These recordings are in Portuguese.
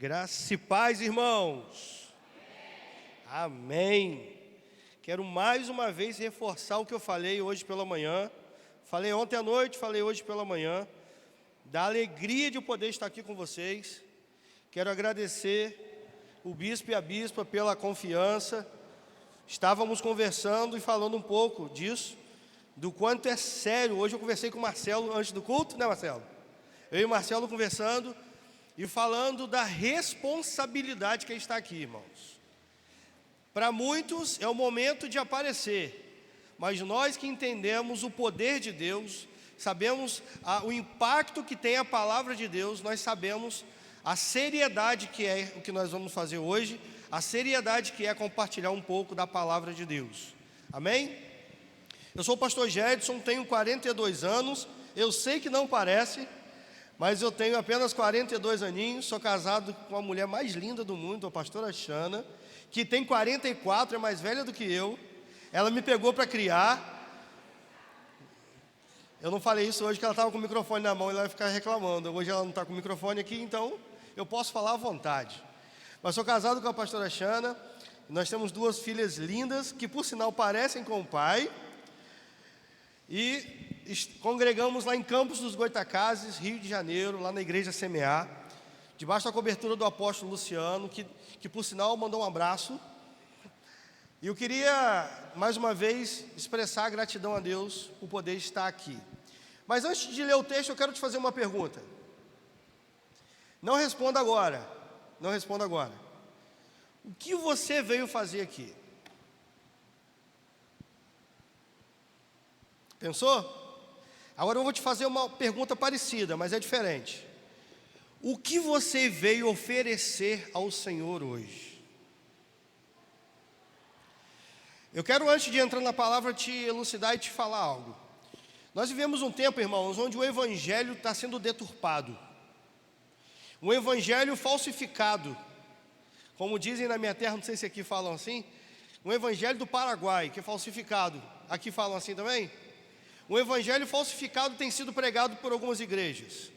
Graça e paz, irmãos. Amém. Quero mais uma vez reforçar o que eu falei hoje pela manhã. Falei ontem à noite, falei hoje pela manhã. Da alegria de eu poder estar aqui com vocês. Quero agradecer o bispo e a bispa pela confiança. Estávamos conversando e falando um pouco disso, do quanto é sério. Hoje eu conversei com o Marcelo antes do culto, né, Marcelo? Eu e o Marcelo conversando e falando da responsabilidade que está aqui, irmãos. Para muitos é o momento de aparecer, mas nós que entendemos o poder de Deus, sabemos o impacto que tem a palavra de Deus, nós sabemos a seriedade que é o que nós vamos fazer hoje, a seriedade que é compartilhar um pouco da palavra de Deus. Amém? Eu sou o pastor Gedson, tenho 42 anos, eu sei que não parece, mas eu tenho apenas 42 aninhos, sou casado com a mulher mais linda do mundo, a pastora Xana, que tem 44, é mais velha do que eu. Ela me pegou para criar. Eu não falei isso hoje, que ela estava com o microfone na mão e ela vai ficar reclamando. Hoje ela não está com o microfone aqui, então eu posso falar à vontade. Mas sou casado com a pastora Xana, nós temos duas filhas lindas, que por sinal parecem com o pai. E congregamos lá em Campos dos Goitacazes, Rio de Janeiro, lá na igreja Semear, debaixo da cobertura do apóstolo Luciano, que por sinal mandou um abraço. E eu queria, mais uma vez, expressar a gratidão a Deus por poder estar aqui. Mas antes de ler o texto, eu quero te fazer uma pergunta. Não responda agora, não responda agora. O que você veio fazer aqui? Pensou? Agora eu vou te fazer uma pergunta parecida, mas é diferente. O que você veio oferecer ao Senhor hoje? Eu quero, antes de entrar na palavra, te elucidar e te falar algo. Nós vivemos um tempo, irmãos, onde o evangelho está sendo deturpado. Um evangelho falsificado. Como dizem na minha terra, não sei se aqui falam assim, um evangelho do Paraguai, que é falsificado. Aqui falam assim também? O evangelho falsificado tem sido pregado por algumas igrejas,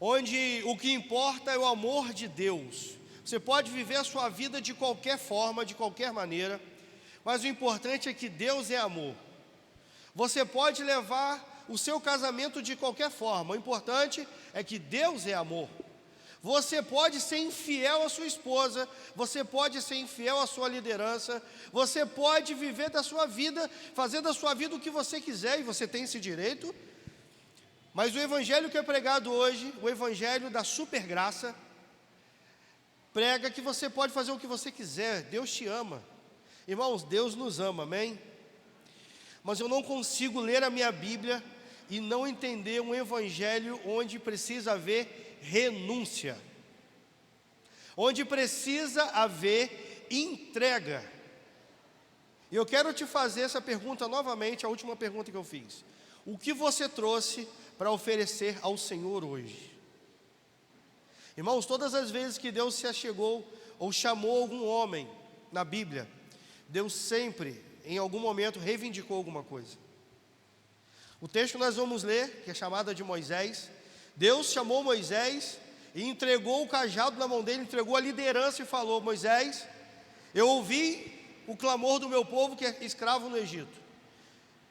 onde o que importa é o amor de Deus. Você pode viver a sua vida de qualquer forma, de qualquer maneira, mas o importante é que Deus é amor. Você pode levar o seu casamento de qualquer forma, o importante é que Deus é amor. Você pode ser infiel à sua esposa, você pode ser infiel à sua liderança, você pode viver da sua vida, fazer da sua vida o que você quiser, e você tem esse direito. Mas o evangelho que é pregado hoje, o evangelho da supergraça, prega que você pode fazer o que você quiser, Deus te ama. Irmãos, Deus nos ama, amém? Mas eu não consigo ler a minha Bíblia e não entender um evangelho onde precisa haver renúncia, onde precisa haver entrega. E eu quero te fazer essa pergunta novamente, a última pergunta que eu fiz. O que você trouxe para oferecer ao Senhor hoje? Irmãos, todas as vezes que Deus se achegou ou chamou algum homem na Bíblia, Deus sempre, em algum momento, reivindicou alguma coisa. O texto que nós vamos ler, que é chamado de Moisés, Deus chamou Moisés e entregou o cajado na mão dele, entregou a liderança e falou: Moisés, eu ouvi o clamor do meu povo que é escravo no Egito,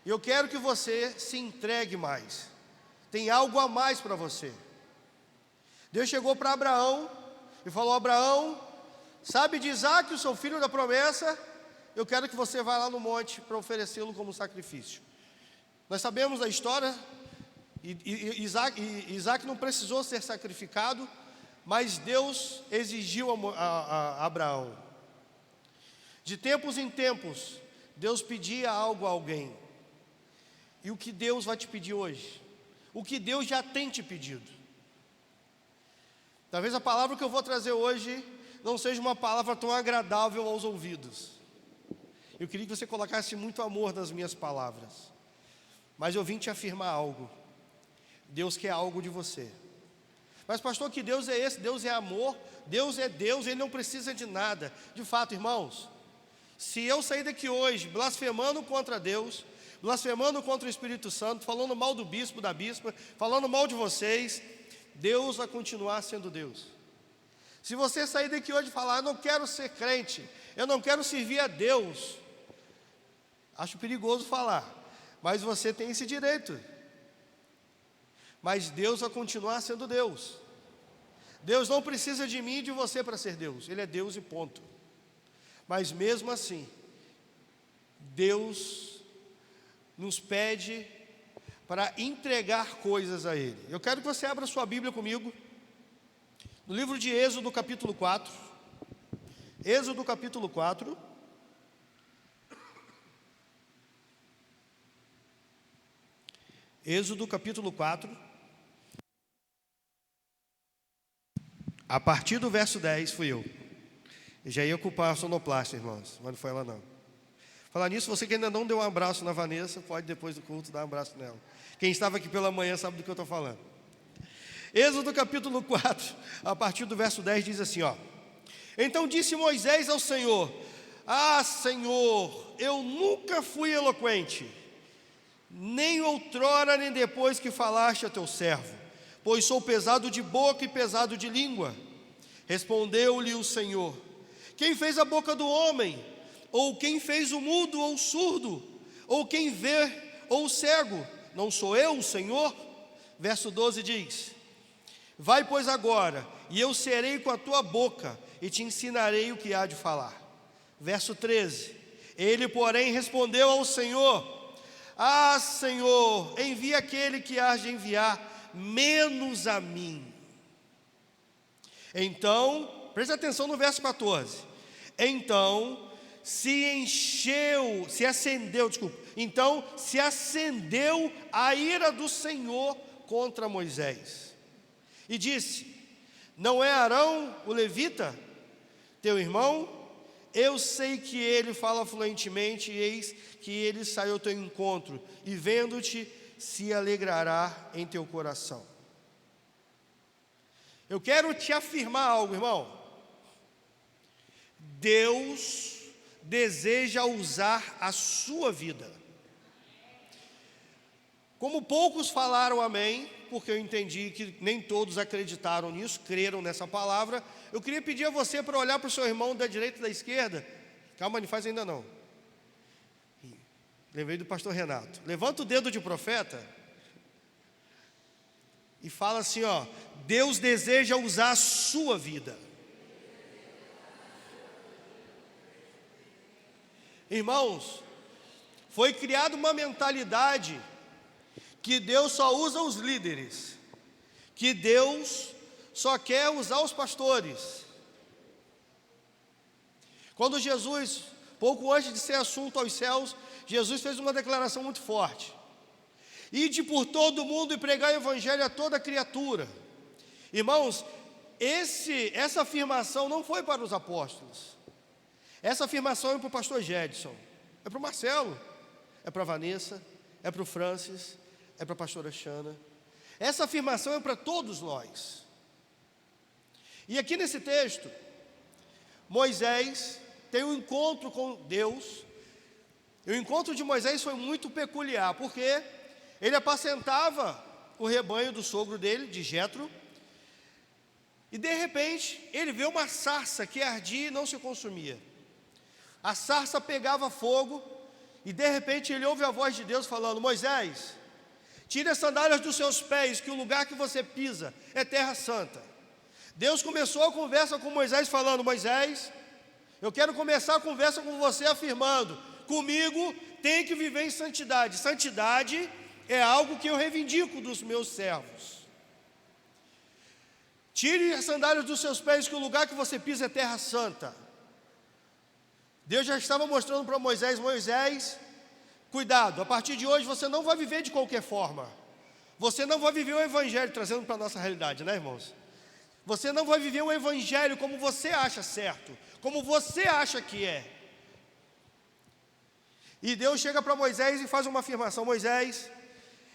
e eu quero que você se entregue mais, tem algo a mais para você. Deus chegou para Abraão e falou: Abraão, sabe de Isaque, o seu filho da promessa? Eu quero que você vá lá no monte para oferecê-lo como sacrifício. Nós sabemos a história. Isaque não precisou ser sacrificado, mas Deus exigiu a Abraão. De tempos em tempos, Deus pedia algo a alguém. E o que Deus vai te pedir hoje? O que Deus já tem te pedido? Talvez a palavra que eu vou trazer hoje não seja uma palavra tão agradável aos ouvidos. Eu queria que você colocasse muito amor nas minhas palavras. Mas eu vim te afirmar algo. Deus quer algo de você. Mas pastor, que Deus é esse? Deus é amor, Deus é Deus, Ele não precisa de nada. De fato, irmãos, se eu sair daqui hoje blasfemando contra Deus, blasfemando contra o Espírito Santo, falando mal do bispo, da bispa, falando mal de vocês, Deus vai continuar sendo Deus. Se você sair daqui hoje e falar, eu não quero ser crente, eu não quero servir a Deus, acho perigoso falar, mas você tem esse direito. Mas Deus vai continuar sendo Deus. Deus não precisa de mim e de você para ser Deus, Ele é Deus e ponto. Mas mesmo assim, Deus nos pede para entregar coisas a Ele. Eu quero que você abra sua Bíblia comigo, no livro de Êxodo capítulo 4, Êxodo capítulo 4, Êxodo capítulo 4, a partir do verso 10, fui eu. Eu já ia ocupar a sonoplasta, irmãos, mas não foi ela não. Falar nisso, você que ainda não deu um abraço na Vanessa, pode depois do culto dar um abraço nela. Quem estava aqui pela manhã sabe do que eu estou falando. Êxodo capítulo 4, a partir do verso 10 diz assim, ó: Então disse Moisés ao Senhor: Ah, Senhor, eu nunca fui eloquente, nem outrora nem depois que falaste a teu servo, pois sou pesado de boca e pesado de língua. Respondeu-lhe o Senhor: Quem fez a boca do homem? Ou quem fez o mudo ou o surdo? Ou quem vê ou o cego? Não sou eu, o Senhor? Verso 12 diz: Vai, pois, agora, e eu serei com a tua boca, e te ensinarei o que há de falar. Verso 13: Ele, porém, respondeu ao Senhor: Ah, Senhor, envia aquele que hás de enviar, menos a mim. Então, preste atenção no verso 14. Então se acendeu a ira do Senhor contra Moisés. E disse: Não é Arão, o levita, teu irmão? Eu sei que ele fala fluentemente, e eis que ele saiu ao teu encontro, e vendo-te, se alegrará em teu coração. Eu quero te afirmar algo, irmão. Deus deseja usar a sua vida. Como poucos falaram amém, porque eu entendi que nem todos acreditaram nisso, creram nessa palavra, eu queria pedir a você para olhar para o seu irmão da direita e da esquerda. Calma, não faz ainda não. Lembrei do pastor Renato. Levanta o dedo de profeta e fala assim, ó: Deus deseja usar a sua vida. Irmãos, foi criada uma mentalidade que Deus só usa os líderes, que Deus só quer usar os pastores. Quando Jesus, pouco antes de ser assunto aos céus, Jesus fez uma declaração muito forte: Ide por todo o mundo e pregai o evangelho a toda criatura. Irmãos, essa afirmação não foi para os apóstolos. Essa afirmação é para o pastor Gedson, é para o Marcelo, é para a Vanessa, é para o Francis, é para a pastora Xana. Essa afirmação é para todos nós. E aqui nesse texto, Moisés tem um encontro com Deus. E o encontro de Moisés foi muito peculiar, porque ele apacentava o rebanho do sogro dele, de Jetro, e de repente ele vê uma sarça que ardia e não se consumia. A sarça pegava fogo, e de repente ele ouve a voz de Deus falando: Moisés, tire as sandálias dos seus pés, que o lugar que você pisa é terra santa. Deus começou a conversa com Moisés falando: Moisés, eu quero começar a conversa com você afirmando: comigo tem que viver em santidade. Santidade é algo que eu reivindico dos meus servos. Tire as sandálias dos seus pés, que o lugar que você pisa é terra santa. Deus já estava mostrando para Moisés: Moisés, cuidado, a partir de hoje você não vai viver de qualquer forma. Você não vai viver o evangelho, trazendo para a nossa realidade, né, irmãos? Você não vai viver o evangelho como você acha certo, como você acha que é. E Deus chega para Moisés e faz uma afirmação: Moisés,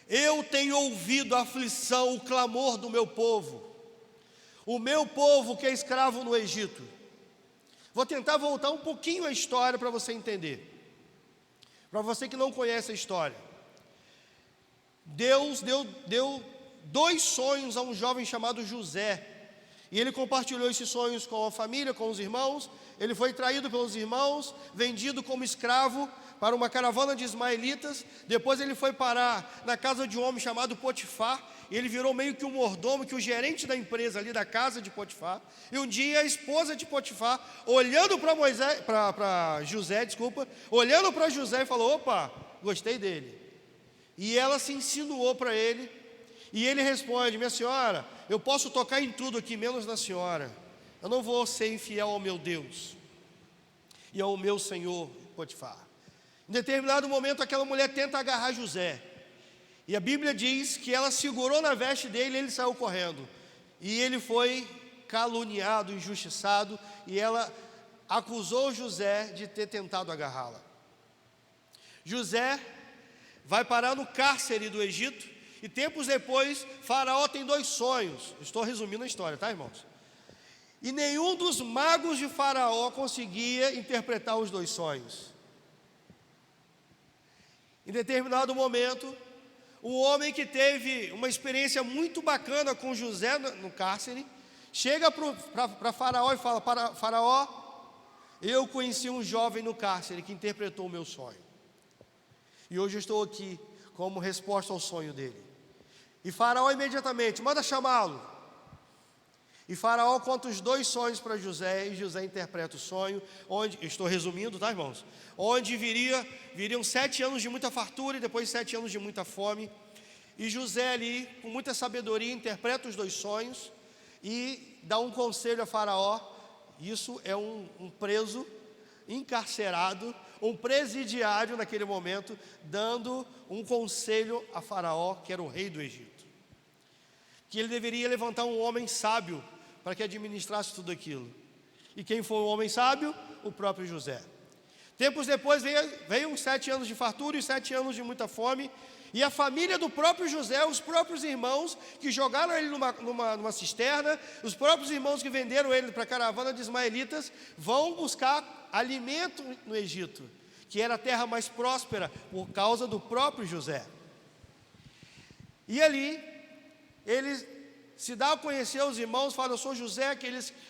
eu tenho ouvido a aflição, o clamor do meu povo, o meu povo que é escravo no Egito. Vou tentar voltar um pouquinho a história para você entender. Para você que não conhece a história, Deus deu 2 sonhos a um jovem chamado José, E ele compartilhou esses sonhos com a família, com os irmãos. Ele foi traído pelos irmãos, vendido como escravo para uma caravana de ismaelitas. Depois ele foi parar na casa de um homem chamado Potifar. E ele virou meio que o mordomo, que o gerente da empresa ali da casa de Potifar. E um dia a esposa de Potifar, olhando para José, olhando para José, falou: opa, gostei dele. E ela se insinuou para ele. E ele responde: minha senhora, eu posso tocar em tudo aqui, menos na senhora. Eu não vou ser infiel ao meu Deus e ao meu senhor Potifar. Em determinado momento, aquela mulher tenta agarrar José. E a Bíblia diz que ela segurou na veste dele e ele saiu correndo. E ele foi caluniado, injustiçado, e ela acusou José de ter tentado agarrá-la. José vai parar no cárcere do Egito, e tempos depois, Faraó tem 2 sonhos. Estou resumindo a história, tá, irmãos? E nenhum dos magos de Faraó conseguia interpretar os 2 sonhos. Em determinado momento, um homem que teve uma experiência muito bacana com José no cárcere, chega para Faraó e fala: Faraó, eu conheci um jovem no cárcere que interpretou o meu sonho. E hoje eu estou aqui como resposta ao sonho dele. E Faraó imediatamente manda chamá-lo. E Faraó conta os 2 sonhos para José, e José interpreta o sonho, onde, estou resumindo, tá, irmãos? Onde viriam 7 anos de muita fartura e depois 7 anos de muita fome. E José ali, com muita sabedoria, interpreta os 2 sonhos e dá um conselho a Faraó. Isso é um preso, encarcerado, um presidiário naquele momento, dando um conselho a Faraó, que era o rei do Egito, que ele deveria levantar um homem sábio para que administrasse tudo aquilo. E quem foi o homem sábio? O próprio José. Tempos depois veio uns 7 anos de fartura e 7 anos de muita fome. E a família do próprio José, os próprios irmãos que jogaram ele numa cisterna, os próprios irmãos que venderam ele para a caravana de ismaelitas, vão buscar alimento no Egito, que era a terra mais próspera por causa do próprio José. E ali, eles se dá a conhecer aos irmãos, fala: eu sou José,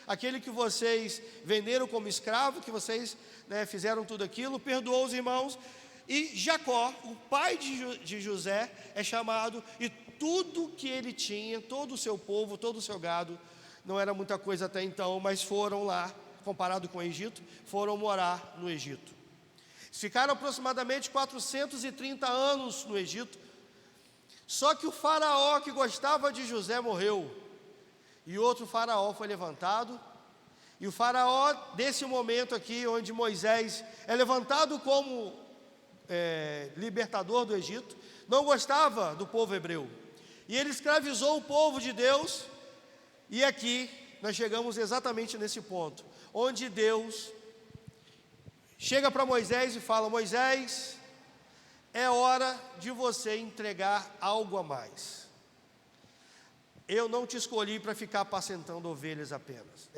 aquele que vocês venderam como escravo, que vocês fizeram tudo aquilo. Perdoou os irmãos. E Jacó, o pai de José, é chamado, e tudo que ele tinha, todo o seu povo, todo o seu gado, não era muita coisa até então, mas foram lá, comparado com o Egito, foram morar no Egito. Ficaram aproximadamente 430 anos no Egito. Só que o faraó que gostava de José morreu, e outro faraó foi levantado. E o faraó, desse momento aqui, onde Moisés é levantado como libertador do Egito, não gostava do povo hebreu, e ele escravizou o povo de Deus. E aqui nós chegamos exatamente nesse ponto, onde Deus chega para Moisés e fala: Moisés, é hora de você entregar algo a mais. Eu não te escolhi para ficar apacentando ovelhas apenas,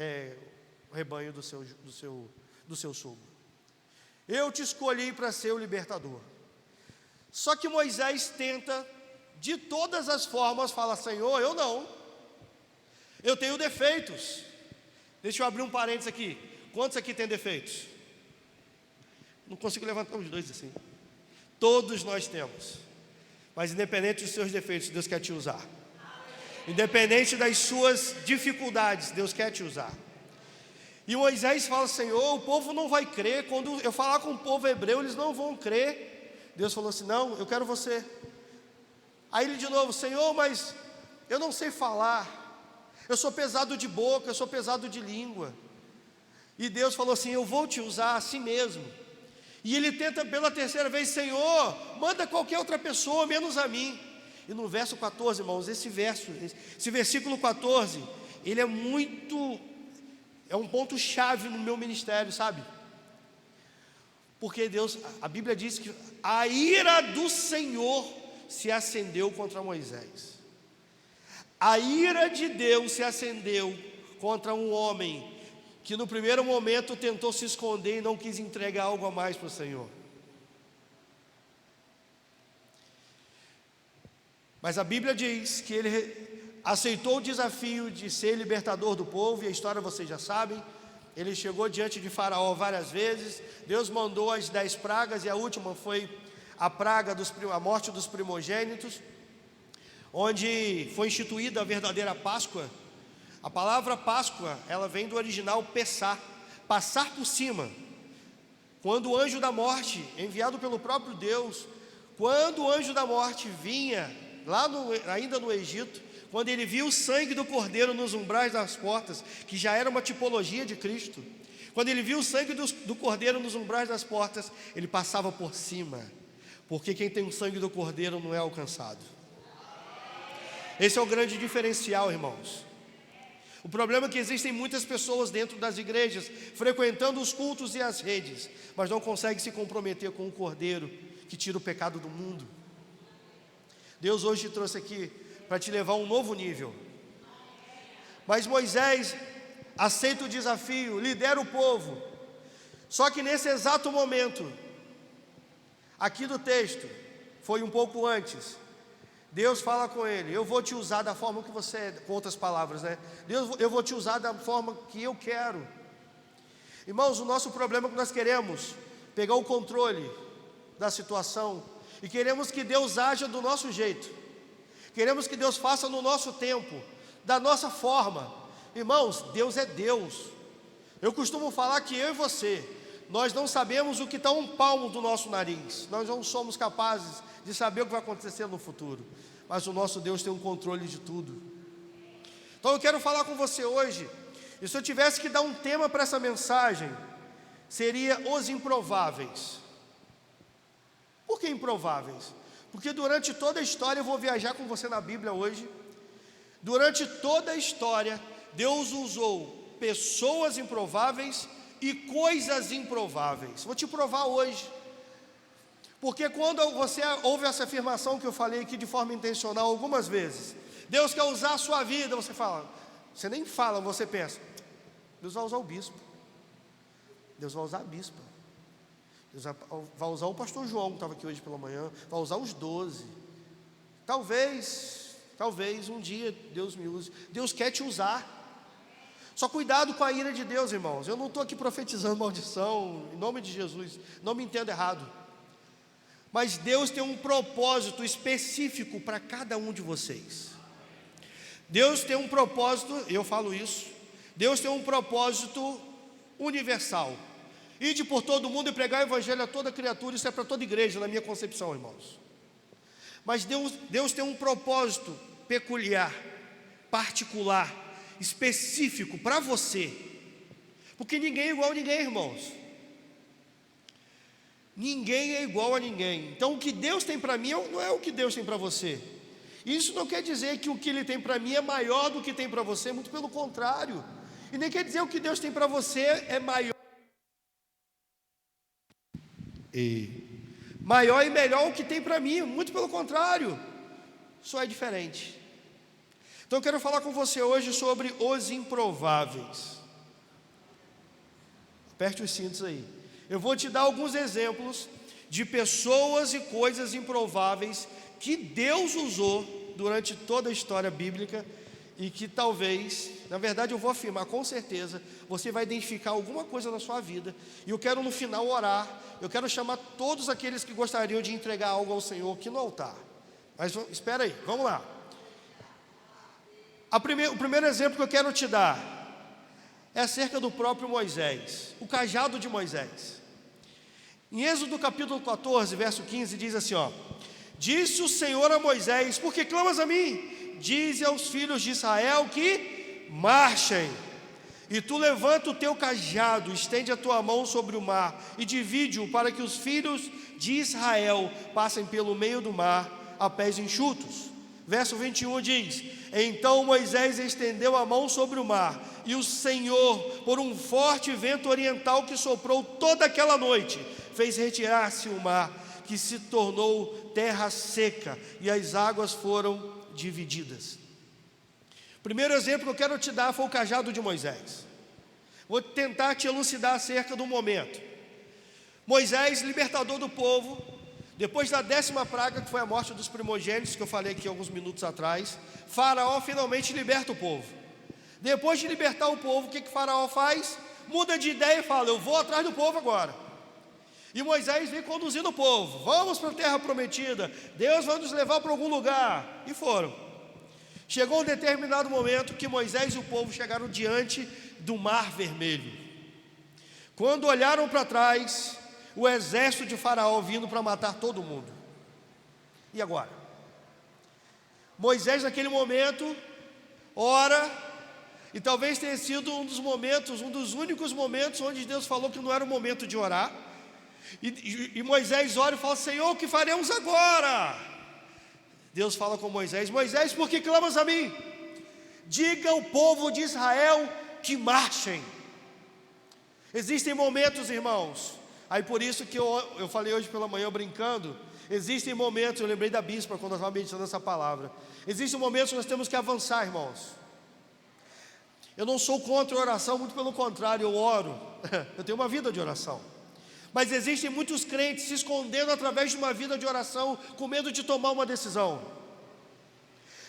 o rebanho do seu sogro. Eu te escolhi para ser o libertador. Só que Moisés tenta, de todas as formas, fala: Senhor, eu não. Eu tenho defeitos. Deixa eu abrir um parênteses aqui. Quantos aqui têm defeitos? Não consigo levantar os 2 assim. Todos nós temos. Mas independente dos seus defeitos, Deus quer te usar. Independente das suas dificuldades, Deus quer te usar. E Moisés fala: Senhor, o povo não vai crer. Quando eu falar com o povo hebreu, eles não vão crer. Deus falou assim: não, eu quero você. Aí ele de novo: Senhor, mas eu não sei falar, eu sou pesado de boca, eu sou pesado de língua. E Deus falou assim: eu vou te usar assim mesmo. E ele tenta pela 3ª vez: Senhor, manda qualquer outra pessoa, menos a mim. E no verso 14, irmãos, esse versículo 14, ele é um ponto chave no meu ministério, sabe? Porque a Bíblia diz que a ira do Senhor se acendeu contra Moisés. A ira de Deus se acendeu contra um homem que no primeiro momento tentou se esconder e não quis entregar algo a mais para o Senhor. Mas a Bíblia diz que aceitou o desafio de ser libertador do povo, e a história vocês já sabem. Ele chegou diante de Faraó várias vezes. Deus mandou as 10 pragas, e a última foi a praga a morte dos primogênitos, onde foi instituída a verdadeira Páscoa. A palavra Páscoa, ela vem do original pessar, passar por cima. Quando o anjo da morte, enviado pelo próprio Deus, quando o anjo da morte vinha, ainda no Egito, quando ele viu o sangue do cordeiro nos umbrais das portas, que já era uma tipologia de Cristo, quando ele viu o sangue do cordeiro nos umbrais das portas, ele passava por cima, porque quem tem o sangue do cordeiro não é alcançado. Esse é o grande diferencial, irmãos. O problema é que existem muitas pessoas dentro das igrejas, frequentando os cultos e as redes, mas não conseguem se comprometer com o cordeiro que tira o pecado do mundo. Deus hoje te trouxe aqui para te levar a um novo nível. Mas Moisés aceita o desafio, lidera o povo. Só que nesse exato momento, aqui do texto, foi um pouco antes, Deus fala com ele: eu vou te usar da forma que você é, com outras palavras, né? Deus, eu vou te usar da forma que eu quero. Irmãos, o nosso problema é que nós queremos pegar o controle da situação e queremos que Deus haja do nosso jeito, queremos que Deus faça no nosso tempo, da nossa forma. Irmãos, Deus é Deus. Eu costumo falar que eu e você, nós não sabemos o que está um palmo do nosso nariz, nós não somos capazes de saber o que vai acontecer no futuro, mas o nosso Deus tem um controle de tudo. Então eu quero falar com você hoje, e se eu tivesse que dar um tema para essa mensagem, seria os improváveis. Por que improváveis? Porque durante toda a história, eu vou viajar com você na Bíblia hoje, durante toda a história, Deus usou pessoas improváveis e coisas improváveis. Vou te provar hoje, porque quando você ouve essa afirmação que eu falei aqui de forma intencional algumas vezes, Deus quer usar a sua vida, você nem fala, você pensa, Deus vai usar o bispo, Deus vai usar a bispa, Deus vai usar o pastor João, que estava aqui hoje pela manhã, vai usar os 12, talvez um dia Deus me use. Deus quer te usar, só cuidado com a ira de Deus, irmãos. Eu não estou aqui profetizando maldição, em nome de Jesus, não me entenda errado, mas Deus tem um propósito específico para cada um de vocês. Deus tem um propósito, eu falo isso, Deus tem um propósito universal: ide por todo mundo e pregar o evangelho a toda criatura. Isso é para toda igreja, na minha concepção, irmãos. Mas Deus tem um propósito peculiar, particular, específico para você, porque ninguém é igual a ninguém, irmãos. Ninguém é igual a ninguém. Então o que Deus tem para mim não é o que Deus tem para você. Isso não quer dizer que o que Ele tem para mim é maior do que tem para você, muito pelo contrário. E nem quer dizer o que Deus tem para você é maior e melhor o que tem para mim, muito pelo contrário, só é diferente. Então eu quero falar com você hoje sobre os improváveis. Aperte os cintos aí. Eu vou te dar alguns exemplos de pessoas e coisas improváveis que Deus usou durante toda a história bíblica e que talvez, na verdade eu vou afirmar com certeza, você vai identificar alguma coisa na sua vida. E eu quero no final orar, eu quero chamar todos aqueles que gostariam de entregar algo ao Senhor aqui no altar. Mas espera aí, vamos lá. O primeiro exemplo que eu quero te dar é acerca do próprio Moisés, o cajado de Moisés. Em Êxodo capítulo 14, verso 15, diz assim, disse o Senhor a Moisés: por que clamas a mim? Dize aos filhos de Israel que marchem. E tu levanta o teu cajado, estende a tua mão sobre o mar e divide-o, para que os filhos de Israel passem pelo meio do mar a pés enxutos. Verso 21 diz: então Moisés estendeu a mão sobre o mar, e o Senhor, por um forte vento oriental que soprou toda aquela noite, fez retirar-se o mar, que se tornou terra seca, e as águas foram divididas. O primeiro exemplo que eu quero te dar foi o cajado de Moisés. Vou tentar te elucidar acerca do momento. Moisés, libertador do povo, Depois da 10ª praga, que foi a morte dos primogênitos, que eu falei aqui alguns minutos atrás, Faraó finalmente liberta o povo. Depois de libertar o povo, o que Faraó faz? Muda de ideia e fala: eu vou atrás do povo agora. E Moisés vem conduzindo o povo: vamos para a terra prometida, Deus vai nos levar para algum lugar. E foram. Chegou um determinado momento que Moisés e o povo chegaram diante do Mar Vermelho. Quando olharam para trás, o exército de Faraó vindo para matar todo mundo. E agora? Moisés naquele momento ora, e talvez tenha sido um dos únicos momentos onde Deus falou que não era o momento de orar. E Moisés ora e fala: Senhor, o que faremos agora? Deus fala com Moisés: Moisés, por que clamas a mim? Diga ao povo de Israel que marchem. Existem momentos, irmãos, aí por isso que eu falei hoje pela manhã brincando, existem momentos, eu lembrei da bispa quando eu estava meditando essa palavra, existem momentos que nós temos que avançar, irmãos. Eu não sou contra a oração, muito pelo contrário, eu oro, eu tenho uma vida de oração. Mas existem muitos crentes se escondendo através de uma vida de oração, com medo de tomar uma decisão.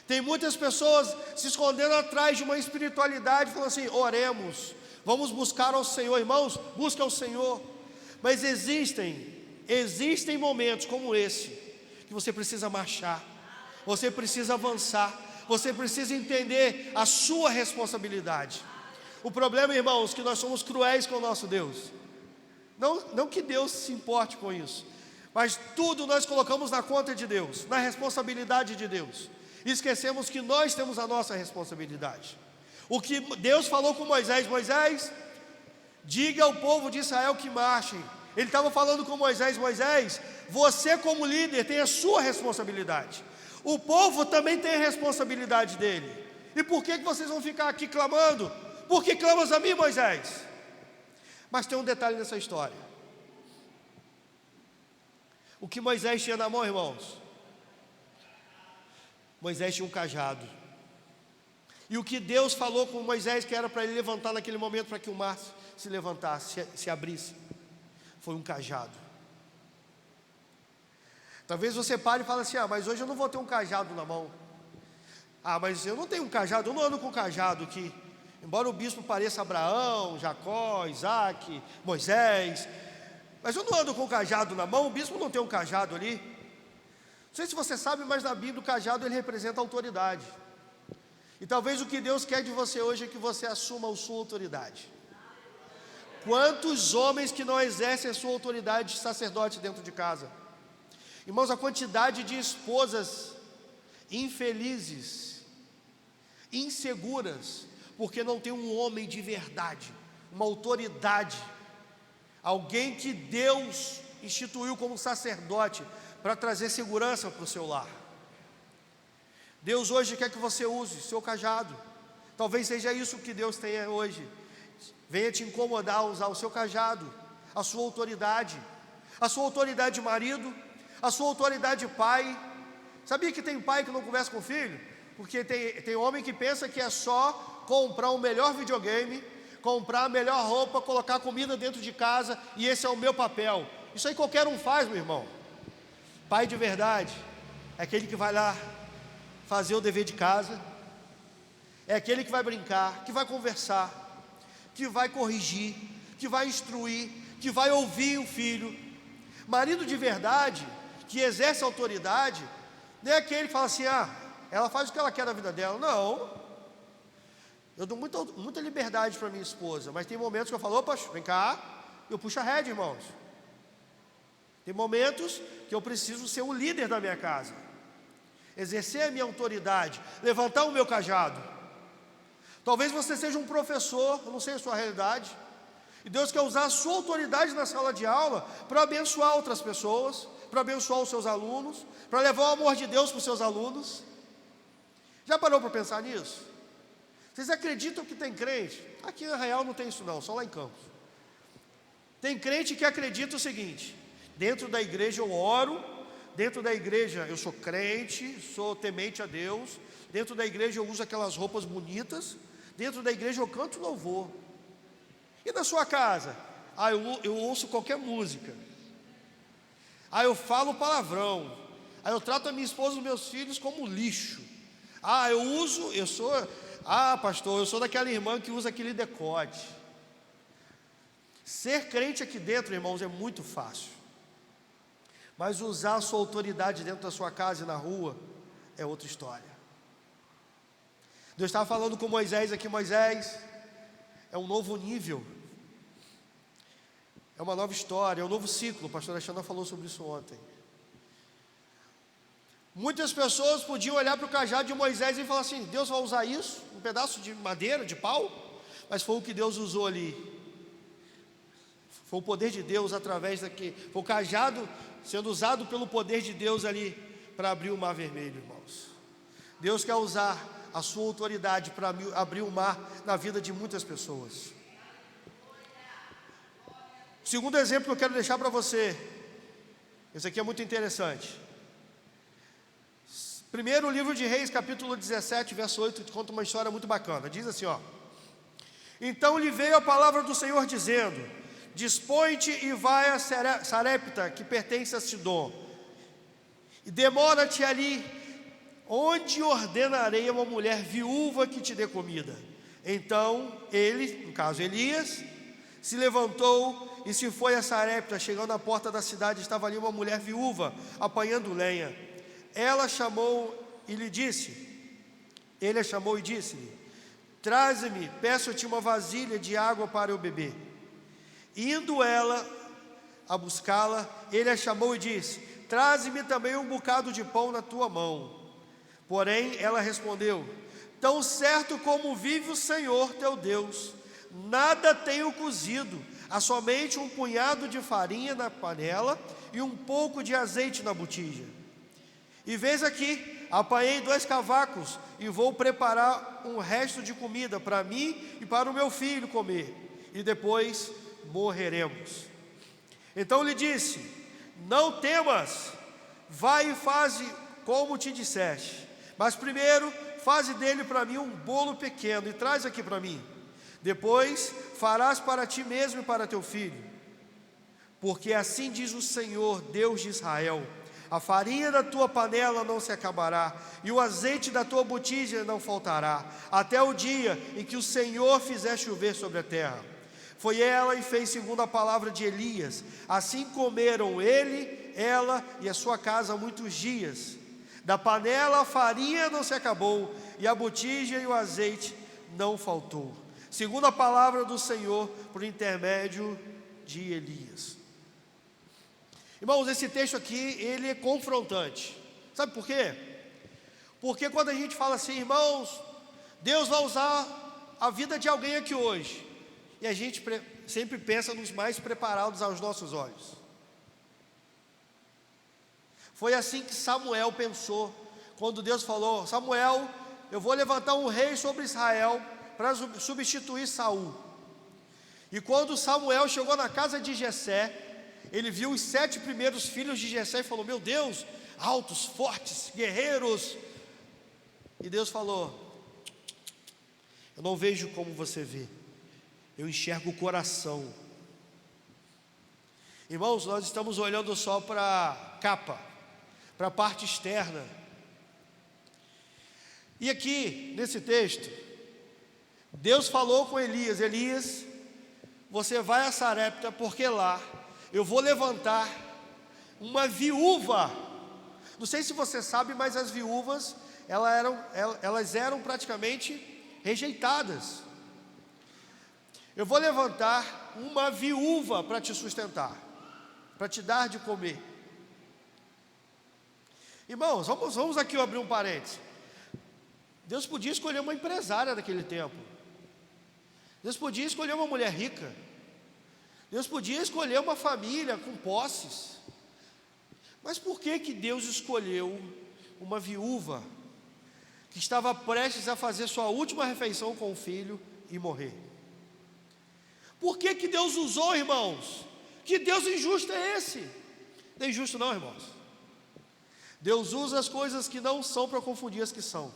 Tem muitas pessoas se escondendo atrás de uma espiritualidade, falando assim: oremos, vamos buscar ao Senhor. Irmãos, busca ao Senhor. Mas existem momentos como esse, que você precisa marchar, você precisa avançar, você precisa entender a sua responsabilidade. O problema, irmãos, é que nós somos cruéis com o nosso Deus. Não que Deus se importe com isso, mas tudo nós colocamos na conta de Deus, na responsabilidade de Deus. E esquecemos que nós temos a nossa responsabilidade. O que Deus falou com Moisés: Moisés, diga ao povo de Israel que marchem. Ele estava falando com Moisés: Moisés, você como líder tem a sua responsabilidade. O povo também tem a responsabilidade dele. E por que vocês vão ficar aqui clamando? Por que clamas a mim, Moisés? Mas tem um detalhe nessa história. O que Moisés tinha na mão, irmãos? Moisés tinha um cajado. E o que Deus falou com Moisés que era para ele levantar naquele momento, para que o mar se levantasse, se abrisse, foi um cajado. Talvez você pare e fale assim: mas hoje eu não vou ter um cajado na mão. Mas eu não tenho um cajado, eu não ando com cajado aqui. Embora o bispo pareça Abraão, Jacó, Isaac, Moisés, mas eu não ando com o cajado na mão. O bispo não tem um cajado ali. Não sei se você sabe, mas na Bíblia o cajado ele representa a autoridade. E talvez o que Deus quer de você hoje é que você assuma a sua autoridade. Quantos homens que não exercem a sua autoridade de sacerdote dentro de casa? Irmãos, a quantidade de esposas infelizes, inseguras, porque não tem um homem de verdade, uma autoridade, alguém que Deus instituiu como sacerdote para trazer segurança para o seu lar. Deus hoje quer que você use seu cajado. Talvez seja isso que Deus tenha hoje. Venha te incomodar a usar o seu cajado, a sua autoridade de marido, a sua autoridade de pai. Sabia que tem pai que não conversa com o filho? Porque tem homem que pensa que é só comprar o melhor videogame, comprar a melhor roupa, colocar comida dentro de casa, e esse é o meu papel. Isso aí qualquer um faz, meu irmão. Pai de verdade é aquele que vai lá fazer o dever de casa, é aquele que vai brincar, que vai conversar, que vai corrigir, que vai instruir, que vai ouvir o filho. Marido de verdade, que exerce autoridade, não é aquele que fala assim: ela faz o que ela quer da vida dela. Não. Eu dou muita liberdade para minha esposa, mas tem momentos que eu falo: opa, vem cá, eu puxo a rédea, irmãos. Tem momentos que eu preciso ser o líder da minha casa, exercer a minha autoridade, levantar o meu cajado. Talvez você seja um professor, eu não sei a sua realidade, e Deus quer usar a sua autoridade na sala de aula para abençoar outras pessoas, para abençoar os seus alunos, para levar o amor de Deus para os seus alunos. Já parou para pensar nisso? Vocês acreditam que tem crente? Aqui na Real não tem isso não, só lá em Campos. Tem crente que acredita o seguinte: dentro da igreja eu oro, dentro da igreja eu sou crente, sou temente a Deus, dentro da igreja eu uso aquelas roupas bonitas, dentro da igreja eu canto louvor. E na sua casa? Eu ouço qualquer música. Eu falo palavrão. Eu trato a minha esposa e os meus filhos como lixo. Pastor, eu sou daquela irmã que usa aquele decote. Ser crente aqui dentro, irmãos, é muito fácil. Mas usar a sua autoridade dentro da sua casa e na rua é outra história. Deus estava falando com Moisés aqui. Moisés, é um novo nível, é uma nova história, é um novo ciclo. O pastor Alexandre falou sobre isso ontem. Muitas pessoas podiam olhar para o cajado de Moisés e falar assim: Deus vai usar isso, um pedaço de madeira, de pau? Mas foi o que Deus usou ali. Foi o poder de Deus através daqui. Foi o cajado sendo usado pelo poder de Deus ali para abrir o mar vermelho, irmãos. Deus quer usar a sua autoridade para abrir o mar na vida de muitas pessoas. O segundo exemplo que eu quero deixar para você, esse aqui é muito interessante. Primeiro livro de Reis, capítulo 17, verso 8, conta uma história muito bacana. Diz assim, Então lhe veio a palavra do Senhor dizendo: dispõe-te e vai a Sarepta, que pertence a Sidom, e demora-te ali, onde ordenarei a uma mulher viúva que te dê comida. Então ele, no caso Elias, se levantou e se foi a Sarepta. Chegando à porta da cidade, estava ali uma mulher viúva, apanhando lenha. Ela chamou e lhe disse, ele a chamou e disse-lhe: traze-me, peço-te uma vasilha de água para eu beber. Indo ela a buscá-la, ele a chamou e disse: traze-me também um bocado de pão na tua mão. Porém ela respondeu: tão certo como vive o Senhor teu Deus, nada tenho cozido, há somente um punhado de farinha na panela e um pouco de azeite na botija. E vês aqui, apanhei 2 cavacos e vou preparar um resto de comida para mim e para o meu filho comer, e depois morreremos. Então lhe disse: não temas, vai e faze como te disseste, mas primeiro faze dele para mim um bolo pequeno e traz aqui para mim. Depois farás para ti mesmo e para teu filho, porque assim diz o Senhor, Deus de Israel: a farinha da tua panela não se acabará, e o azeite da tua botija não faltará, até o dia em que o Senhor fizer chover sobre a terra. Foi ela e fez segundo a palavra de Elias. Assim comeram ele, ela e a sua casa muitos dias. Da panela a farinha não se acabou, e a botija e o azeite não faltou, segundo a palavra do Senhor por intermédio de Elias. Irmãos, esse texto aqui, ele é confrontante. Sabe por quê? Porque quando a gente fala assim: irmãos, Deus vai usar a vida de alguém aqui hoje, e a gente sempre pensa nos mais preparados aos nossos olhos. Foi assim que Samuel pensou, quando Deus falou: Samuel, eu vou levantar um rei sobre Israel para substituir Saul. E quando Samuel chegou na casa de Jessé, ele viu os 7 primeiros filhos de Jessé e falou: meu Deus, altos, fortes, guerreiros. E Deus falou: eu não vejo como você vê, eu enxergo o coração. Irmãos, nós estamos olhando só para a capa, para a parte externa. E aqui, nesse texto, Deus falou com Elias: Elias, você vai a Sarepta, porque lá eu vou levantar uma viúva. Não sei se você sabe, mas as viúvas, elas eram praticamente rejeitadas. Eu vou levantar uma viúva para te sustentar, para te dar de comer. Irmãos, vamos aqui abrir um parênteses. Deus podia escolher uma empresária daquele tempo. Deus podia escolher uma mulher rica. Deus podia escolher uma família com posses. Mas por que Deus escolheu uma viúva que estava prestes a fazer sua última refeição com o filho e morrer? Por que Deus usou, irmãos? Que Deus injusto é esse? Não é injusto não, irmãos. Deus usa as coisas que não são para confundir as que são.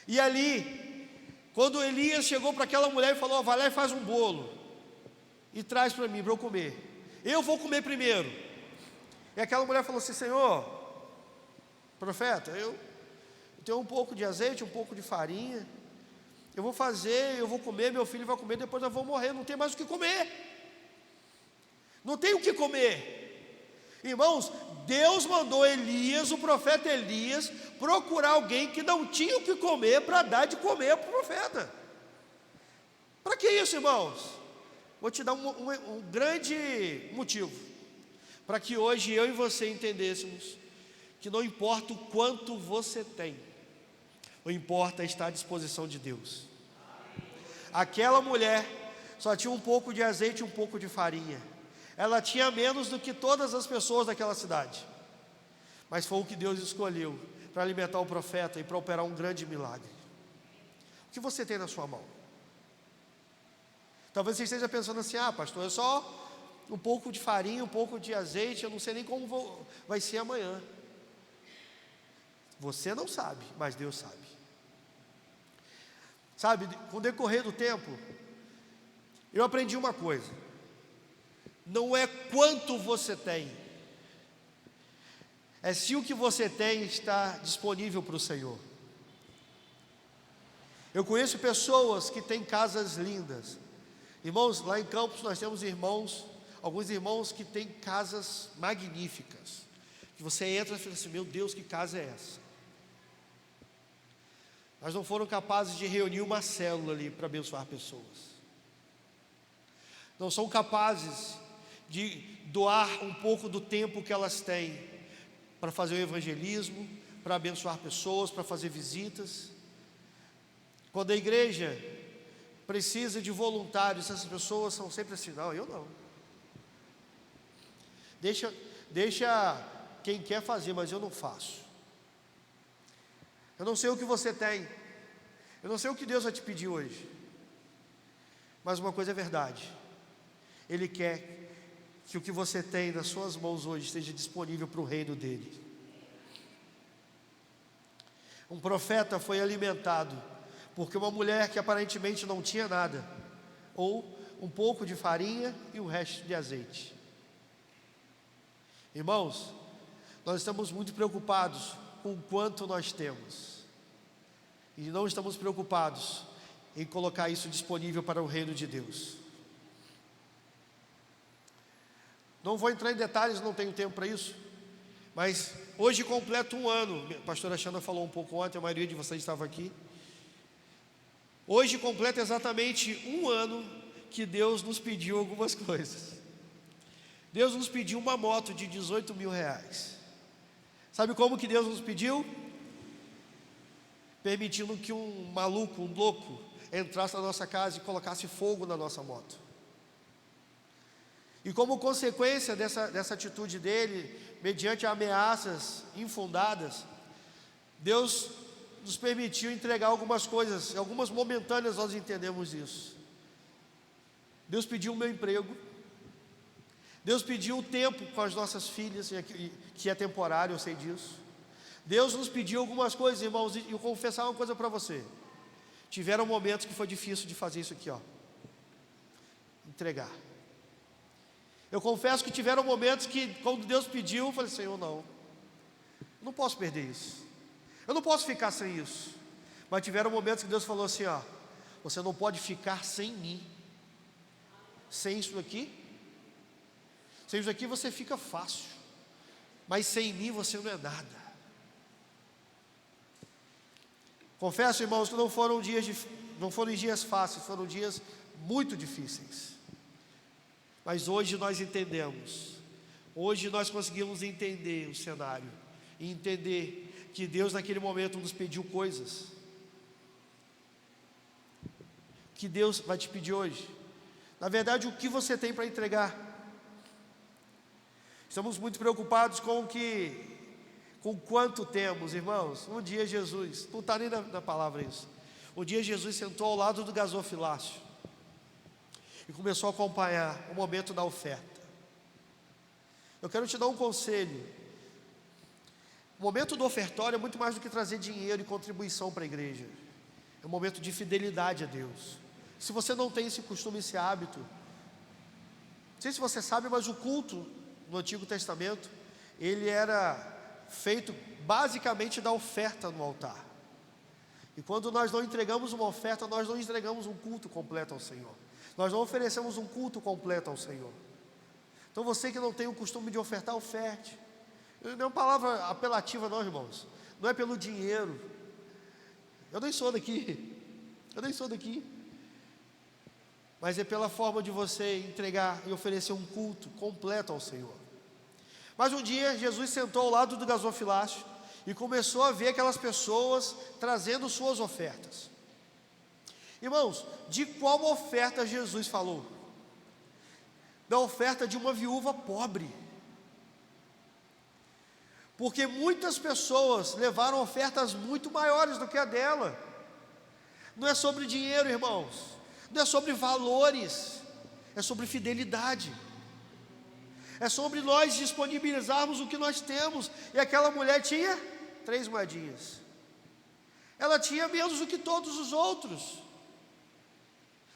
E ali, quando Elias chegou para aquela mulher e falou: vai lá e faz um bolo e traz para mim, para eu comer. Eu vou comer primeiro. E aquela mulher falou assim: Senhor, profeta, eu tenho um pouco de azeite, um pouco de farinha, eu vou fazer, eu vou comer, meu filho vai comer, depois eu vou morrer, não tem mais o que comer, não tem o que comer. Irmãos, Deus mandou Elias, o profeta Elias, procurar alguém que não tinha o que comer para dar de comer para o profeta. Para que isso, irmãos? Vou te dar um grande motivo, para que hoje eu e você entendêssemos que não importa o quanto você tem, o importa é estar à disposição de Deus. Aquela mulher só tinha um pouco de azeite e um pouco de farinha. Ela tinha menos do que todas as pessoas daquela cidade, mas foi o que Deus escolheu para alimentar o profeta e para operar um grande milagre. O que você tem na sua mão? Talvez você esteja pensando assim: ah, pastor, é só um pouco de farinha, um pouco de azeite, eu não sei nem como vai ser amanhã. Você não sabe, mas Deus sabe. Sabe, com o decorrer do tempo, eu aprendi uma coisa: não é quanto você tem, é se o que você tem está disponível para o Senhor. Eu conheço pessoas que têm casas lindas. Irmãos, lá em Campos nós temos alguns irmãos que têm casas magníficas, que você entra e fala assim: meu Deus, que casa é essa? Mas não foram capazes de reunir uma célula ali para abençoar pessoas. Não são capazes de doar um pouco do tempo que elas têm para fazer o evangelismo, para abençoar pessoas, para fazer visitas. Quando a igreja precisa de voluntários, essas pessoas são sempre assim: não, eu não. Deixa quem quer fazer, mas eu não faço. Eu não sei o que você tem, eu não sei o que Deus vai te pedir hoje, mas uma coisa é verdade: Ele quer que o que você tem nas suas mãos hoje esteja disponível para o reino dEle. Um profeta foi alimentado porque uma mulher que aparentemente não tinha nada, ou um pouco de farinha e o resto de azeite. Irmãos, nós estamos muito preocupados com o quanto nós temos, e não estamos preocupados em colocar isso disponível para o reino de Deus. Não vou entrar em detalhes, não tenho tempo para isso, mas hoje completo um ano. A pastora Xana falou um pouco ontem, a maioria de vocês estava aqui. Hoje completa exatamente um ano que Deus nos pediu algumas coisas. Deus nos pediu uma moto de 18 mil reais. Sabe como que Deus nos pediu? Permitindo que um maluco, um louco, entrasse na nossa casa e colocasse fogo na nossa moto. E como consequência dessa atitude dele, mediante ameaças infundadas, Deus nos permitiu entregar algumas coisas, algumas momentâneas nós entendemos isso. Deus pediu o meu emprego, Deus pediu o tempo com as nossas filhas, que é temporário, eu sei disso. Deus nos pediu algumas coisas, irmãos, e eu confessar uma coisa para você: tiveram momentos que foi difícil de fazer isso aqui, entregar. Eu confesso que tiveram momentos que, quando Deus pediu, eu falei: Senhor, não posso perder isso, eu não posso ficar sem isso. Mas tiveram momentos que Deus falou assim: você não pode ficar sem mim. Sem isso aqui você fica fácil, mas sem mim você não é nada. Confesso, irmãos, que não foram dias fáceis, foram dias muito difíceis. Mas hoje nós entendemos, hoje nós conseguimos entender o cenário e entender que Deus naquele momento nos pediu coisas. O que Deus vai te pedir hoje? Na verdade, o que você tem para entregar? Estamos muito preocupados com quanto temos, irmãos. Um dia Jesus, não está nem na palavra isso, um dia Jesus sentou ao lado do gasofilácio e começou a acompanhar o momento da oferta. Eu quero te dar um conselho: o momento do ofertório é muito mais do que trazer dinheiro e contribuição para a igreja, é um momento de fidelidade a Deus. Se você não tem esse costume, esse hábito, não sei se você sabe, mas o culto no Antigo Testamento ele era feito basicamente da oferta no altar. E quando nós não entregamos uma oferta, nós não entregamos um culto completo ao Senhor. Nós não oferecemos um culto completo ao Senhor. Então você que não tem o costume de ofertar, oferte. Não é uma palavra apelativa não, irmãos. Não é pelo dinheiro. Eu nem sou daqui. Mas é pela forma de você entregar e oferecer um culto completo ao Senhor. Mas um dia Jesus sentou ao lado do gasofilácio e começou a ver aquelas pessoas trazendo suas ofertas. Irmãos, de qual oferta Jesus falou? Da oferta de uma viúva pobre. Porque muitas pessoas levaram ofertas muito maiores do que a dela. Não é sobre dinheiro, irmãos. Não é sobre valores. É sobre fidelidade. É sobre nós disponibilizarmos o que nós temos. E aquela mulher tinha 3 moedinhas. Ela tinha menos do que todos os outros.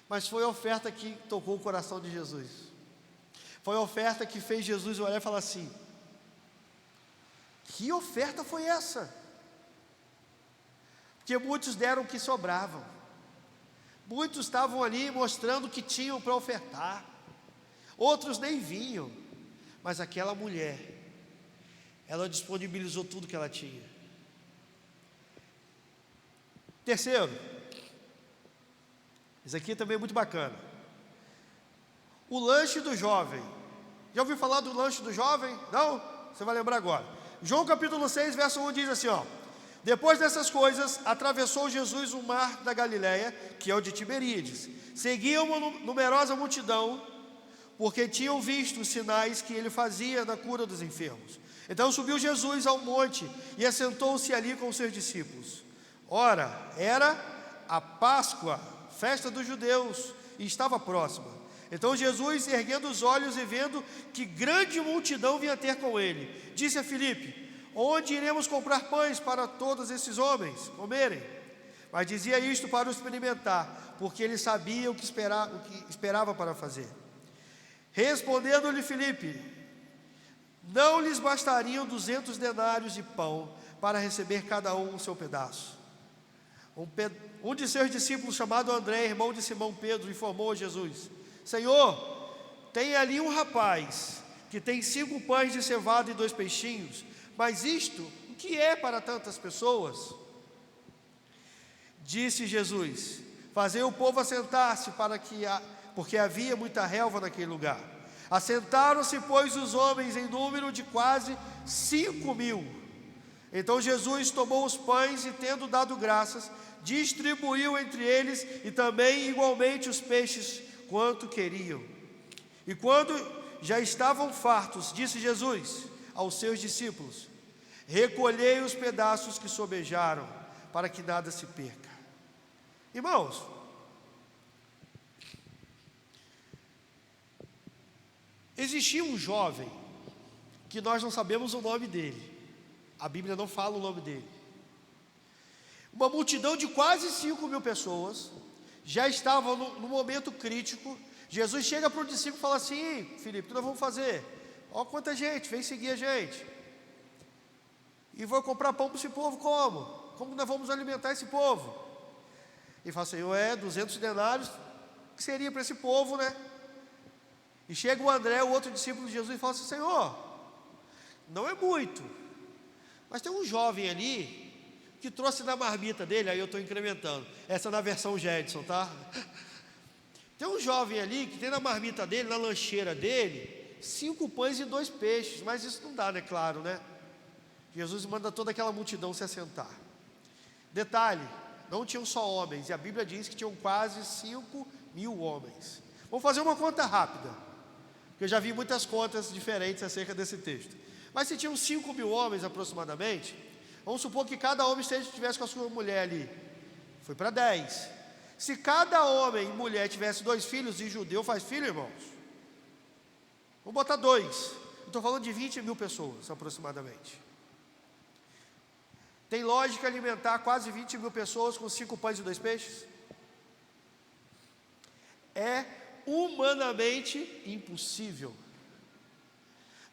Mas foi a oferta que tocou o coração de Jesus. Foi a oferta que fez Jesus olhar e falar assim: que oferta foi essa? Porque muitos deram o que sobravam. Muitos estavam ali mostrando o que tinham para ofertar. Outros nem vinham. Mas aquela mulher, ela disponibilizou tudo que ela tinha. Terceiro, isso aqui também é muito bacana. O lanche do jovem. Já ouviu falar do lanche do jovem? Não? Você vai lembrar agora. João capítulo 6, verso 1 diz assim, ó: depois dessas coisas, atravessou Jesus o mar da Galileia, que é o de Tiberíades. Seguia uma numerosa multidão, porque tinham visto os sinais que ele fazia na cura dos enfermos. Então subiu Jesus ao monte e assentou-se ali com os seus discípulos. Ora, era a Páscoa, festa dos judeus, e estava próxima. Então Jesus, erguendo os olhos e vendo que grande multidão vinha ter com ele, disse a Filipe: onde iremos comprar pães para todos esses homens comerem? Mas dizia isto para o experimentar, porque ele sabia o que esperava para fazer. Respondendo-lhe Filipe: não lhes bastariam 200 denários de pão para receber cada um o seu pedaço? Um de seus discípulos, chamado André, irmão de Simão Pedro, informou a Jesus: Senhor, tem ali um rapaz que tem 5 pães de cevada e 2 peixinhos, mas isto, o que é para tantas pessoas? Disse Jesus: fazei o povo assentar-se, porque havia muita relva naquele lugar. Assentaram-se, pois, os homens em número de quase 5.000. Então Jesus tomou os pães e, tendo dado graças, distribuiu entre eles, e também igualmente os peixes, quanto queriam. E quando já estavam fartos, disse Jesus aos seus discípulos: recolhei os pedaços que sobejaram, para que nada se perca. Irmãos, existia um jovem que nós não sabemos o nome dele. A Bíblia não fala o nome dele. Uma multidão de quase 5.000 pessoas já estava no momento crítico. Jesus chega para o discípulo e fala assim: Filipe, o que nós vamos fazer? Olha quanta gente, vem seguir a gente. E vou comprar pão para esse povo como? Como nós vamos alimentar esse povo? E fala assim: 200 denários, que seria para esse povo, né? E chega o André, o outro discípulo de Jesus, e fala assim: Senhor, não é muito, mas tem um jovem ali que trouxe na marmita dele. Aí eu estou incrementando, essa é na versão Jedson, tá? Tem um jovem ali que tem na marmita dele, na lancheira dele, 5 pães e 2 peixes, mas isso não dá, né? Claro, né? Jesus manda toda aquela multidão se assentar. Detalhe, não tinham só homens, e a Bíblia diz que tinham quase 5.000 homens. Vamos fazer uma conta rápida, porque eu já vi muitas contas diferentes acerca desse texto. Mas se tinham 5.000 homens aproximadamente, vamos supor que cada homem estivesse com a sua mulher ali, foi para 10. Se cada homem e mulher tivesse 2 filhos, e judeu faz filho, irmãos, vamos botar 2. Estou falando de 20.000 pessoas aproximadamente. Tem lógica alimentar quase 20.000 pessoas com 5 pães e 2 peixes? É humanamente impossível.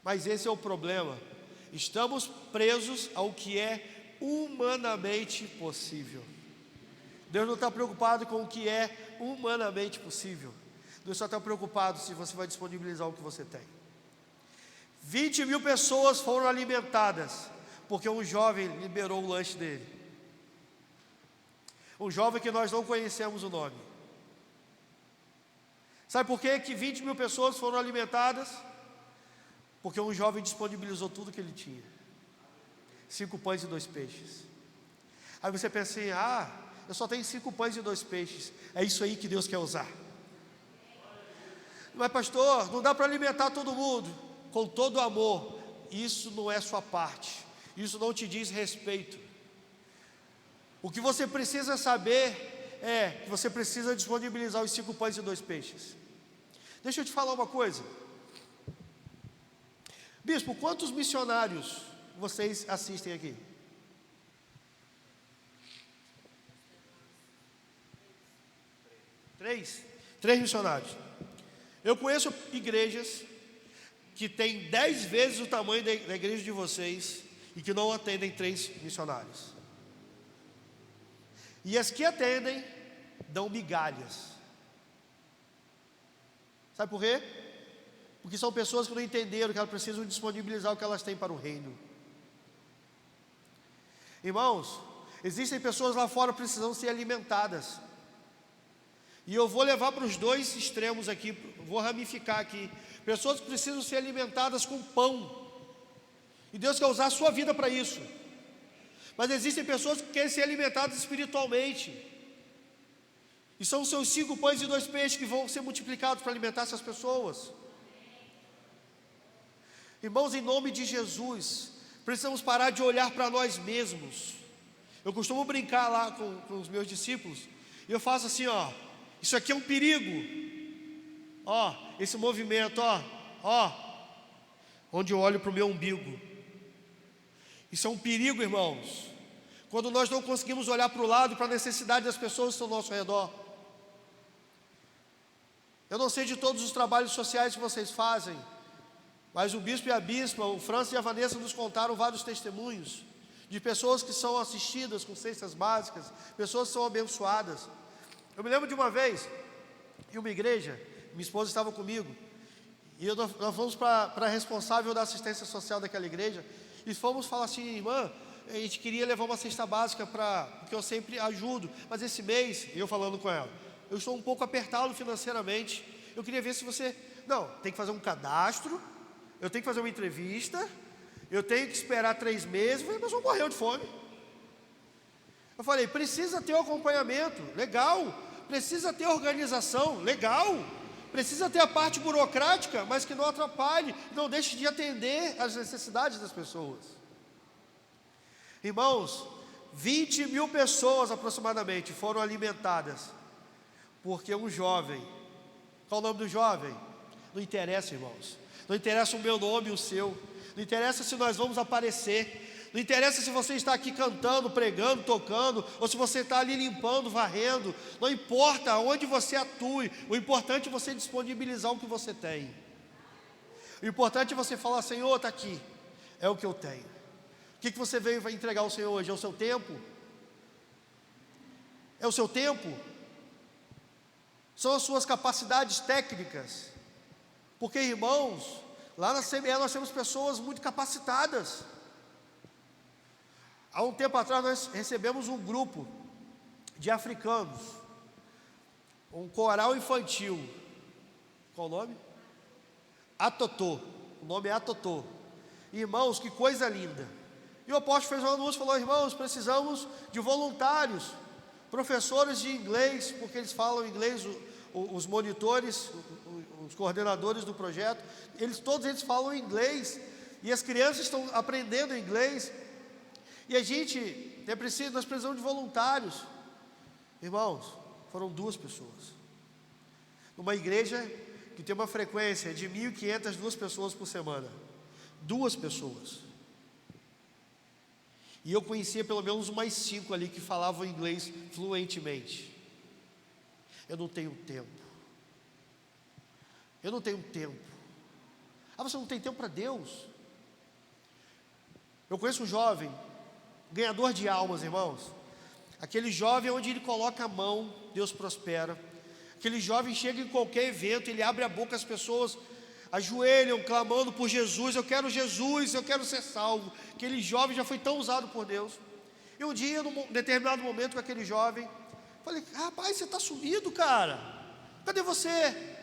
Mas esse é o problema. Estamos presos ao que é humanamente possível. Deus não está preocupado com o que é humanamente possível. Deus só está preocupado se você vai disponibilizar o que você tem. 20.000 pessoas foram alimentadas, porque um jovem liberou o lanche dele. Um jovem que nós não conhecemos o nome. Sabe por que 20.000 pessoas foram alimentadas? Porque um jovem disponibilizou tudo que ele tinha. 5 pães e 2 peixes. Aí você pensa assim, eu só tenho 5 pães e 2 peixes. É isso aí que Deus quer usar. Mas pastor, não dá para alimentar todo mundo. Com todo amor, isso não é sua parte. Isso não te diz respeito. O que você precisa saber é que você precisa disponibilizar os 5 pães e 2 peixes. Deixa eu te falar uma coisa. Bispo, quantos missionários vocês assistem aqui? 3 missionários. Eu conheço igrejas que têm 10 vezes o tamanho da igreja de vocês e que não atendem 3 missionários. E as que atendem, dão migalhas. Sabe por quê? Porque são pessoas que não entenderam que elas precisam disponibilizar o que elas têm para o reino. Irmãos, existem pessoas lá fora que precisam ser alimentadas. E eu vou levar para os 2 extremos aqui, vou ramificar aqui. Pessoas que precisam ser alimentadas com pão. E Deus quer usar a sua vida para isso. Mas existem pessoas que querem ser alimentadas espiritualmente. E são os seus 5 pães e 2 peixes que vão ser multiplicados para alimentar essas pessoas. Irmãos, em nome de Jesus, precisamos parar de olhar para nós mesmos. Eu costumo brincar lá com os meus discípulos, e eu faço assim, isso aqui é um perigo. Esse movimento, onde eu olho para o meu umbigo. Isso é um perigo, irmãos. Quando nós não conseguimos olhar para o lado, para a necessidade das pessoas que estão ao nosso redor. Eu não sei de todos os trabalhos sociais que vocês fazem, mas o bispo e a bispa, o Francis e a Vanessa nos contaram vários testemunhos de pessoas que são assistidas com cestas básicas, pessoas que são abençoadas. Eu me lembro de uma vez, em uma igreja, minha esposa estava comigo, e nós fomos para a responsável da assistência social daquela igreja, e fomos falar assim, irmã, a gente queria levar uma cesta básica porque eu sempre ajudo, mas esse mês, eu falando com ela, eu estou um pouco apertado financeiramente, eu queria ver se você, não, tem que fazer um cadastro, eu tenho que fazer uma entrevista, eu tenho que esperar 3 meses, mas eu morreu de fome. Eu falei, precisa ter o acompanhamento, legal, precisa ter organização, legal, precisa ter a parte burocrática, mas que não atrapalhe, não deixe de atender às necessidades das pessoas. Irmãos, 20.000 pessoas aproximadamente foram alimentadas, porque um jovem, qual o nome do jovem? Não interessa, irmãos, não interessa o meu nome e o seu, não interessa se nós vamos aparecer, não interessa se você está aqui cantando, pregando, tocando, ou se você está ali limpando, varrendo, não importa onde você atue, o importante é você disponibilizar o que você tem. O importante é você falar, Senhor, está aqui, é o que eu tenho. O que você veio entregar ao Senhor hoje? É o seu tempo? É o seu tempo? São as suas capacidades técnicas? Porque, irmãos, lá na CME nós temos pessoas muito capacitadas. Há um tempo atrás nós recebemos um grupo de africanos, um coral infantil. Qual o nome? Atotô. O nome é Atotô. Irmãos, que coisa linda. E o apóstolo fez um anúncio, falou, irmãos, precisamos de voluntários, professores de inglês, porque eles falam inglês, os monitores, os coordenadores do projeto, todos eles falam inglês, e as crianças estão aprendendo inglês, e a gente, nós precisamos de voluntários. Irmãos, foram 2 pessoas, numa igreja que tem uma frequência de 1.500, 2 pessoas por semana, 2 pessoas, e eu conhecia pelo menos mais 5 ali que falavam inglês fluentemente. Eu não tenho tempo. Eu não tenho tempo. Você não tem tempo para Deus? Eu conheço um jovem, ganhador de almas, irmãos. Aquele jovem onde ele coloca a mão, Deus prospera. Aquele jovem chega em qualquer evento, ele abre a boca, as pessoas ajoelham, clamando por Jesus, eu quero ser salvo. Aquele jovem já foi tão usado por Deus. E um dia, num determinado momento com aquele jovem, falei, rapaz, você está sumido, cara, cadê você?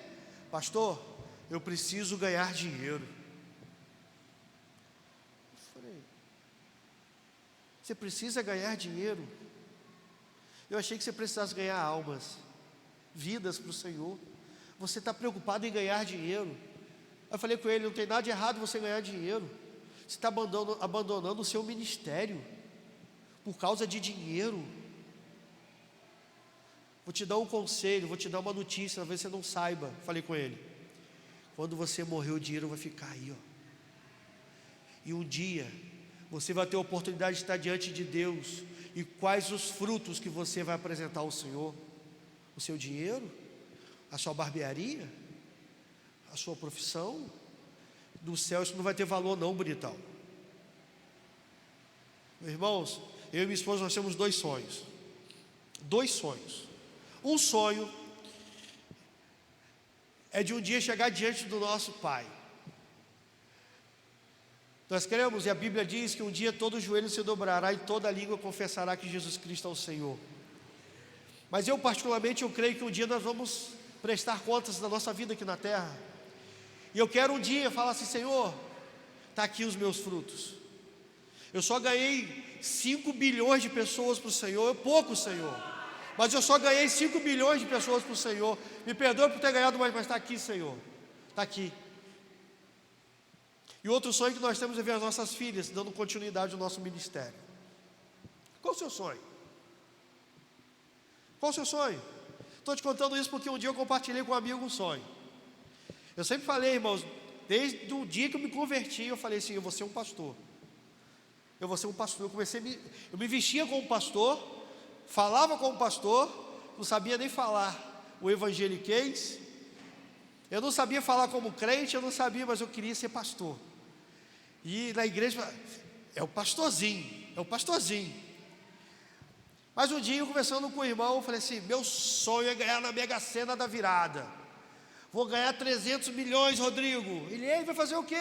Pastor, eu preciso ganhar dinheiro. Eu falei, você precisa ganhar dinheiro? Eu achei que você precisasse ganhar almas, vidas para o Senhor. Você está preocupado em ganhar dinheiro? Eu falei com ele, não tem nada de errado você ganhar dinheiro. Você está abandonando o seu ministério por causa de dinheiro. Vou te dar um conselho, vou te dar uma notícia, talvez você não saiba. Falei com ele, quando você morrer o dinheiro vai ficar aí, ó. E um dia você vai ter a oportunidade de estar diante de Deus. E quais os frutos que você vai apresentar ao Senhor? O seu dinheiro? A sua barbearia? A sua profissão? No céu isso não vai ter valor não, bonitão. Meus irmãos, eu e minha esposa nós temos 2 sonhos. 2 sonhos. Um sonho é de um dia chegar diante do nosso Pai. Nós cremos, e a Bíblia diz que um dia todo joelho se dobrará e toda língua confessará que Jesus Cristo é o Senhor. Mas eu particularmente, eu creio que um dia nós vamos prestar contas da nossa vida aqui na terra. E eu quero um dia falar assim, Senhor, está aqui os meus frutos. Eu só ganhei 5 bilhões de pessoas para o Senhor, é pouco, Senhor. Mas eu só ganhei 5 bilhões de pessoas para o Senhor. Me perdoe por ter ganhado mais, mas está aqui, Senhor. Está aqui. E outro sonho que nós temos é ver as nossas filhas dando continuidade ao nosso ministério. Qual o seu sonho? Qual o seu sonho? Estou te contando isso porque um dia eu compartilhei com um amigo um sonho. Eu sempre falei, irmãos, desde o dia que eu me converti, eu falei assim, eu vou ser um pastor. Eu vou ser um pastor. Eu me vestia como pastor, falava como pastor, não sabia nem falar o evangeliquez. Eu não sabia falar como crente, eu não sabia, mas eu queria ser pastor. E na igreja, é o pastorzinho. Mas um dia, eu conversando com o irmão, eu falei assim, meu sonho é ganhar na Mega Sena da virada. Vou ganhar 300 milhões, Rodrigo. Ele vai fazer o quê?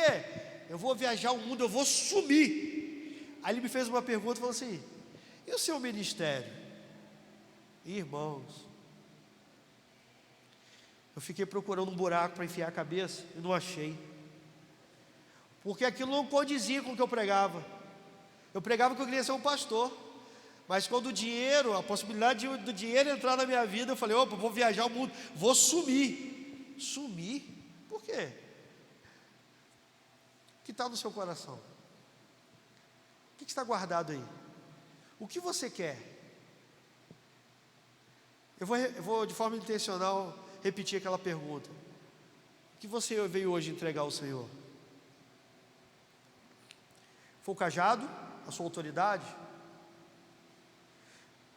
Eu vou viajar o mundo, eu vou sumir. Aí ele me fez uma pergunta, falou assim, e o seu ministério? Irmãos, eu fiquei procurando um buraco para enfiar a cabeça e não achei. Porque aquilo não condizia com o que eu pregava. Eu pregava que eu queria ser um pastor. Mas quando o dinheiro, a possibilidade do dinheiro entrar na minha vida, eu falei, opa, vou viajar o mundo, vou sumir. Sumir? Por quê? O que está no seu coração? O que está guardado aí? O que você quer? Eu vou de forma intencional repetir aquela pergunta. O que você veio hoje entregar ao Senhor? Foi o cajado, a sua autoridade?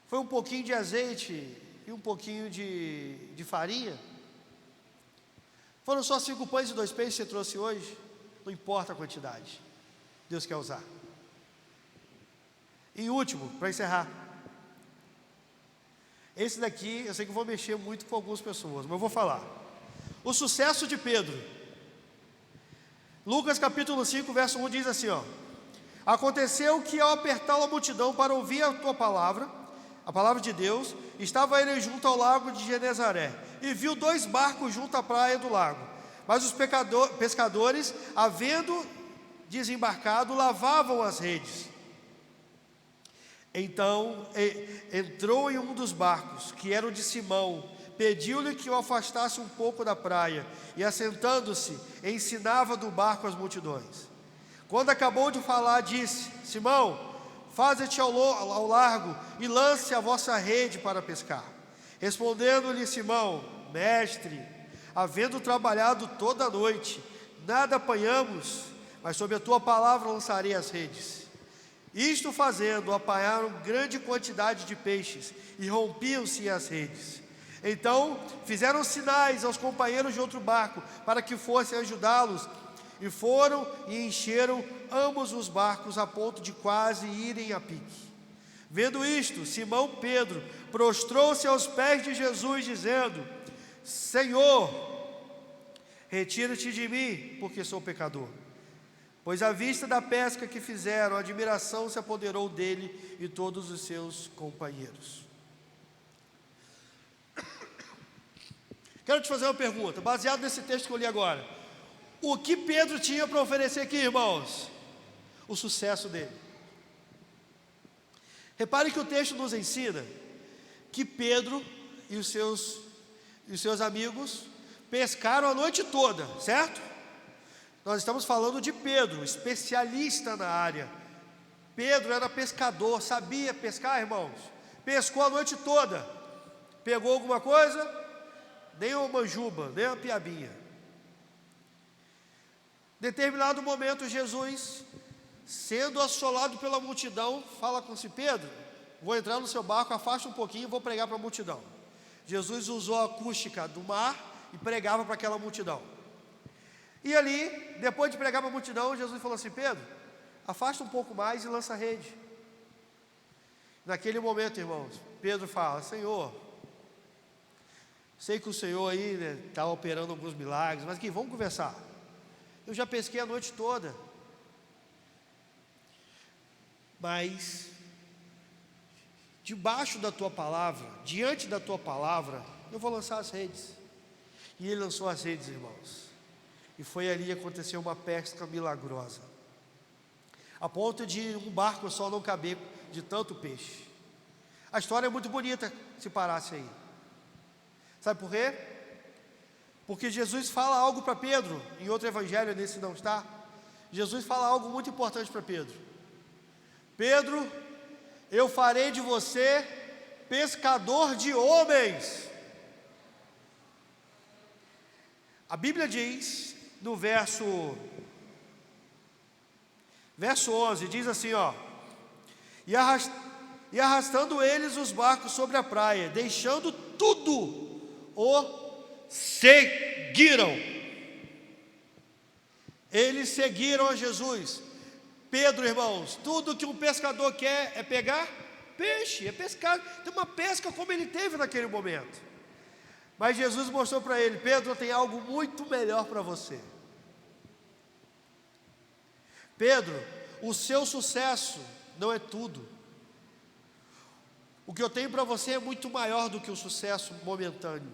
Foi um pouquinho de azeite e um pouquinho de farinha? Foram só 5 pães e 2 peixes que você trouxe hoje? Não importa a quantidade, Deus quer usar. E último, para encerrar, esse daqui, eu sei que eu vou mexer muito com algumas pessoas, mas eu vou falar. O sucesso de Pedro. Lucas capítulo 5, verso 1 diz assim, ó: aconteceu que ao apertá-lo a multidão para ouvir a tua palavra, a palavra de Deus, estava ele junto ao lago de Genezaré, e viu 2 barcos junto à praia do lago. Mas os pescadores, havendo desembarcado, lavavam as redes. Então entrou em um dos barcos, que era o de Simão, pediu-lhe que o afastasse um pouco da praia, e assentando-se, ensinava do barco as multidões. Quando acabou de falar, disse: Simão, faze-te ao largo e lance a vossa rede para pescar. Respondendo-lhe Simão: Mestre, havendo trabalhado toda a noite, nada apanhamos, mas sob a tua palavra lançarei as redes. Isto fazendo, apanharam grande quantidade de peixes, e rompiam-se as redes. Então fizeram sinais aos companheiros de outro barco, para que fossem ajudá-los, e foram e encheram ambos os barcos a ponto de quase irem a pique. Vendo isto, Simão Pedro prostrou-se aos pés de Jesus, dizendo: Senhor, retira-te de mim, porque sou pecador. Pois à vista da pesca que fizeram, a admiração se apoderou dele e todos os seus companheiros. Quero te fazer uma pergunta, baseado nesse texto que eu li agora. O que Pedro tinha para oferecer aqui, irmãos? O sucesso dele. Repare que o texto nos ensina que Pedro e os seus amigos pescaram a noite toda, certo? Nós estamos falando de Pedro, especialista na área. Pedro era pescador, sabia pescar, irmãos. Pescou a noite toda. Pegou alguma coisa? Nem uma manjuba, nem uma piabinha. Determinado momento, Jesus, sendo assolado pela multidão, fala com si: Pedro, vou entrar no seu barco, afasta um pouquinho e vou pregar para a multidão. Jesus usou a acústica do mar e pregava para aquela multidão. E ali, depois de pregar para a multidão, Jesus falou assim: Pedro, afasta um pouco mais e lança a rede. Naquele momento, irmãos, Pedro fala: Senhor, sei que o Senhor aí está operando alguns milagres, mas aqui, vamos conversar. Eu já pesquei a noite toda, mas debaixo da tua palavra, diante da tua palavra, eu vou lançar as redes. E ele lançou as redes, irmãos, e foi ali que aconteceu uma pesca milagrosa, a ponto de um barco só não caber de tanto peixe. A história é muito bonita se parasse aí. Sabe por quê? Porque Jesus fala algo para Pedro, em outro evangelho, nesse não está. Jesus fala algo muito importante para Pedro: Pedro, eu farei de você pescador de homens. A Bíblia diz, no verso 11, diz assim, ó: e arrastando eles os barcos sobre a praia, deixando tudo, o seguiram. Eles seguiram a Jesus. Pedro, irmãos, tudo que um pescador quer é pegar peixe, é pescar, tem uma pesca como ele teve naquele momento. Mas Jesus mostrou para ele: Pedro, tem algo muito melhor para você. Pedro, o seu sucesso não é tudo. O que eu tenho para você é muito maior do que o sucesso momentâneo.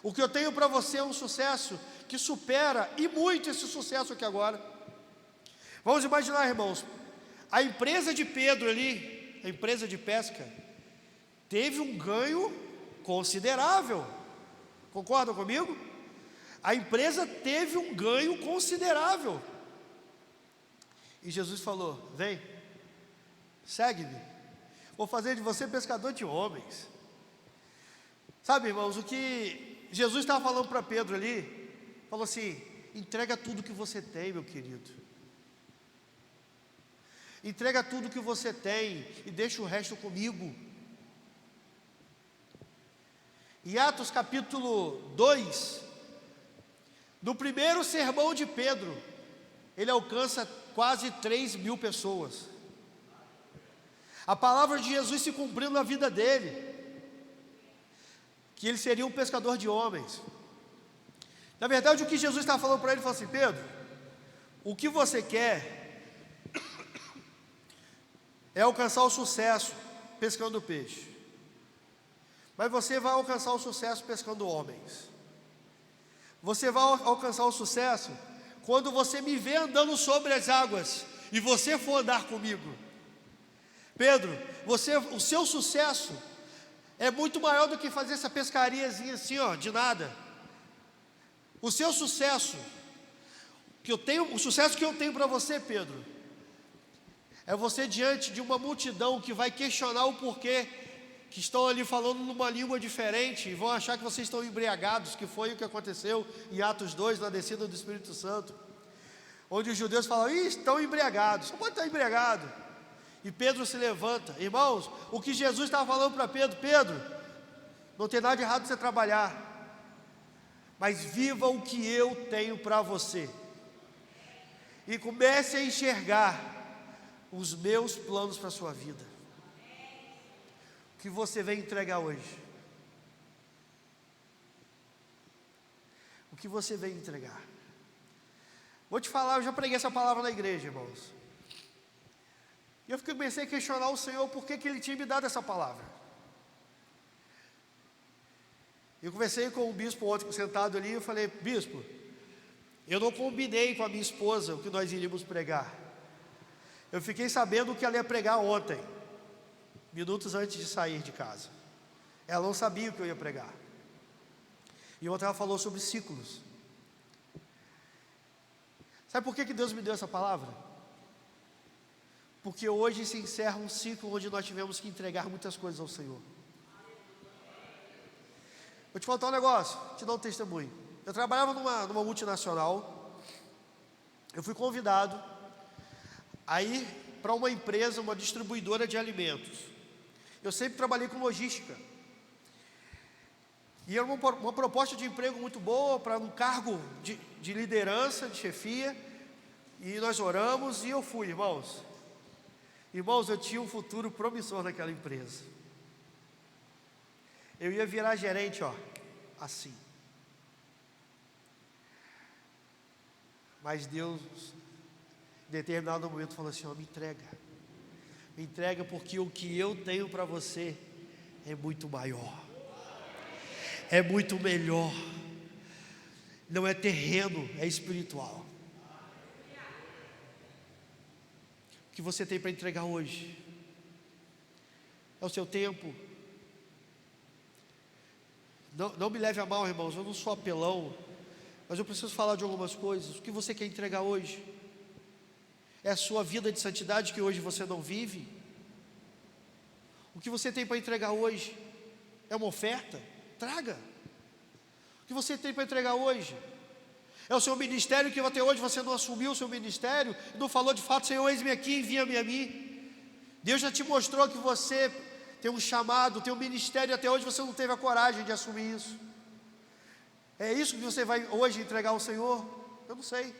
O que eu tenho para você é um sucesso que supera e muito esse sucesso aqui agora. Vamos imaginar, irmãos, a empresa de Pedro ali, a empresa de pesca, teve um ganho considerável. Concordam comigo? A empresa teve um ganho considerável. E Jesus falou: vem, segue-me, vou fazer de você pescador de homens. Sabe, irmãos, o que Jesus estava falando para Pedro ali, falou assim: entrega tudo que você tem, meu querido. Entrega tudo que você tem e deixa o resto comigo. Em Atos capítulo 2, no primeiro sermão de Pedro, ele alcança quase 3.000 pessoas. A palavra de Jesus se cumpriu na vida dele, que ele seria um pescador de homens. Na verdade, o que Jesus estava falando para ele, falou assim: Pedro, o que você quer é alcançar o sucesso pescando peixe, mas você vai alcançar o sucesso pescando homens. Você vai alcançar o sucesso quando você me ver andando sobre as águas e você for andar comigo. Pedro, o seu sucesso é muito maior do que fazer essa pescariazinha assim, ó, de nada. O seu sucesso, o sucesso que eu tenho para você, Pedro, é você diante de uma multidão que vai questionar o porquê, que estão ali falando numa língua diferente e vão achar que vocês estão embriagados, que foi o que aconteceu em Atos 2, na descida do Espírito Santo, onde os judeus falam: estão embriagados. Só pode estar embriagado. E Pedro se levanta. Irmãos, o que Jesus estava falando para Pedro: Pedro, não tem nada de errado você trabalhar, mas viva o que eu tenho para você. e comece a enxergar os meus planos para a sua vida. O que você vem entregar hoje? O que você vem entregar? Vou te falar, eu já preguei essa palavra na igreja, irmãos. E eu comecei a questionar o Senhor por que Ele tinha me dado essa palavra. Eu conversei com o bispo ontem, sentado ali, e eu falei: bispo, eu não combinei com a minha esposa o que nós iríamos pregar. Eu fiquei sabendo o que ela ia pregar ontem, minutos antes de sair de casa. Ela não sabia o que eu ia pregar. E ontem ela falou sobre ciclos. Sabe por que Deus me deu essa palavra? Porque hoje se encerra um ciclo onde nós tivemos que entregar muitas coisas ao Senhor. Vou te contar um negócio, te dar um testemunho. Eu trabalhava numa multinacional. Eu fui convidado a ir para uma empresa, uma distribuidora de alimentos. Eu sempre trabalhei com logística. E era uma proposta de emprego muito boa, para um cargo de liderança, de chefia. E nós oramos e eu fui, irmãos. Irmãos, eu tinha um futuro promissor naquela empresa. Eu ia virar gerente, assim. Mas Deus, em determinado momento, falou assim: me entrega. Me entrega, porque o que eu tenho para você é muito maior. É muito melhor. Não é terreno, é espiritual. O que você tem para entregar hoje? É o seu tempo. Não me leve a mal, irmãos, eu não sou apelão, mas eu preciso falar de algumas coisas. O que você quer entregar hoje? É a sua vida de santidade que hoje você não vive? O que você tem para entregar hoje? É uma oferta? Traga. O que você tem para entregar hoje? É o seu ministério que até hoje você não assumiu o seu ministério, não falou de fato: Senhor, eis-me aqui, envia-me a mim. Deus já te mostrou que você tem um chamado, tem um ministério, e até hoje você não teve a coragem de assumir isso. É isso que você vai hoje entregar ao Senhor? Eu não sei.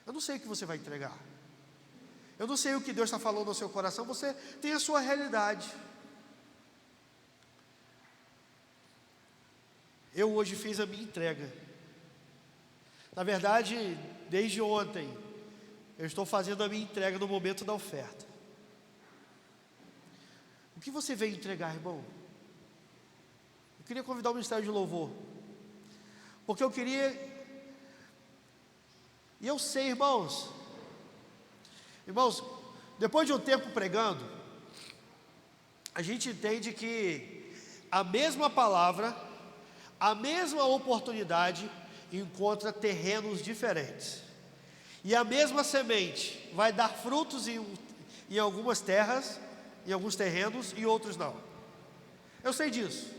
Eu não sei o que você vai entregar. Eu não sei o que Deus está falando no seu coração. Você tem a sua realidade. Eu hoje fiz a minha entrega. Na verdade, desde ontem, eu estou fazendo a minha entrega no momento da oferta. O que você veio entregar, irmão? Eu queria convidar o Ministério de Louvor, porque eu queria, e eu sei, irmãos, depois de um tempo pregando, a gente entende que a mesma palavra, a mesma oportunidade encontra terrenos diferentes, e a mesma semente vai dar frutos em algumas terras, em alguns terrenos, e outros não. Eu sei disso.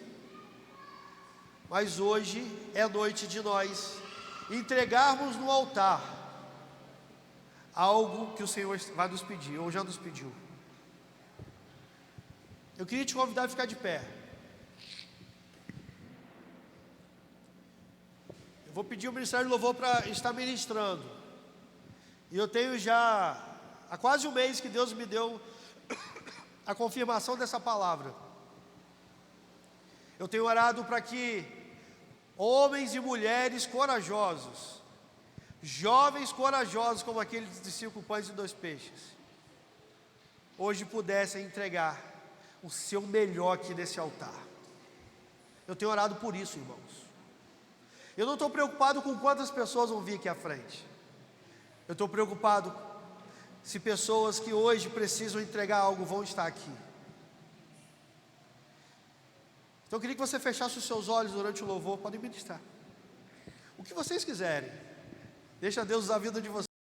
Mas hoje é noite de nós entregarmos no altar algo que o Senhor vai nos pedir, ou já nos pediu. Eu queria te convidar a ficar de pé. Eu vou pedir o Ministério de Louvor para estar ministrando. E eu tenho já há quase um mês que Deus me deu a confirmação dessa palavra. Eu tenho orado para que homens e mulheres corajosos, jovens corajosos como aqueles de 5 pães e 2 peixes, hoje pudessem entregar o seu melhor aqui nesse altar. Eu tenho orado por isso, irmãos. Eu não estou preocupado com quantas pessoas vão vir aqui à frente. Eu estou preocupado se pessoas que hoje precisam entregar algo vão estar aqui. Então eu queria que você fechasse os seus olhos durante o louvor. Podem ministrar o que vocês quiserem. Deixa Deus usar a vida de vocês.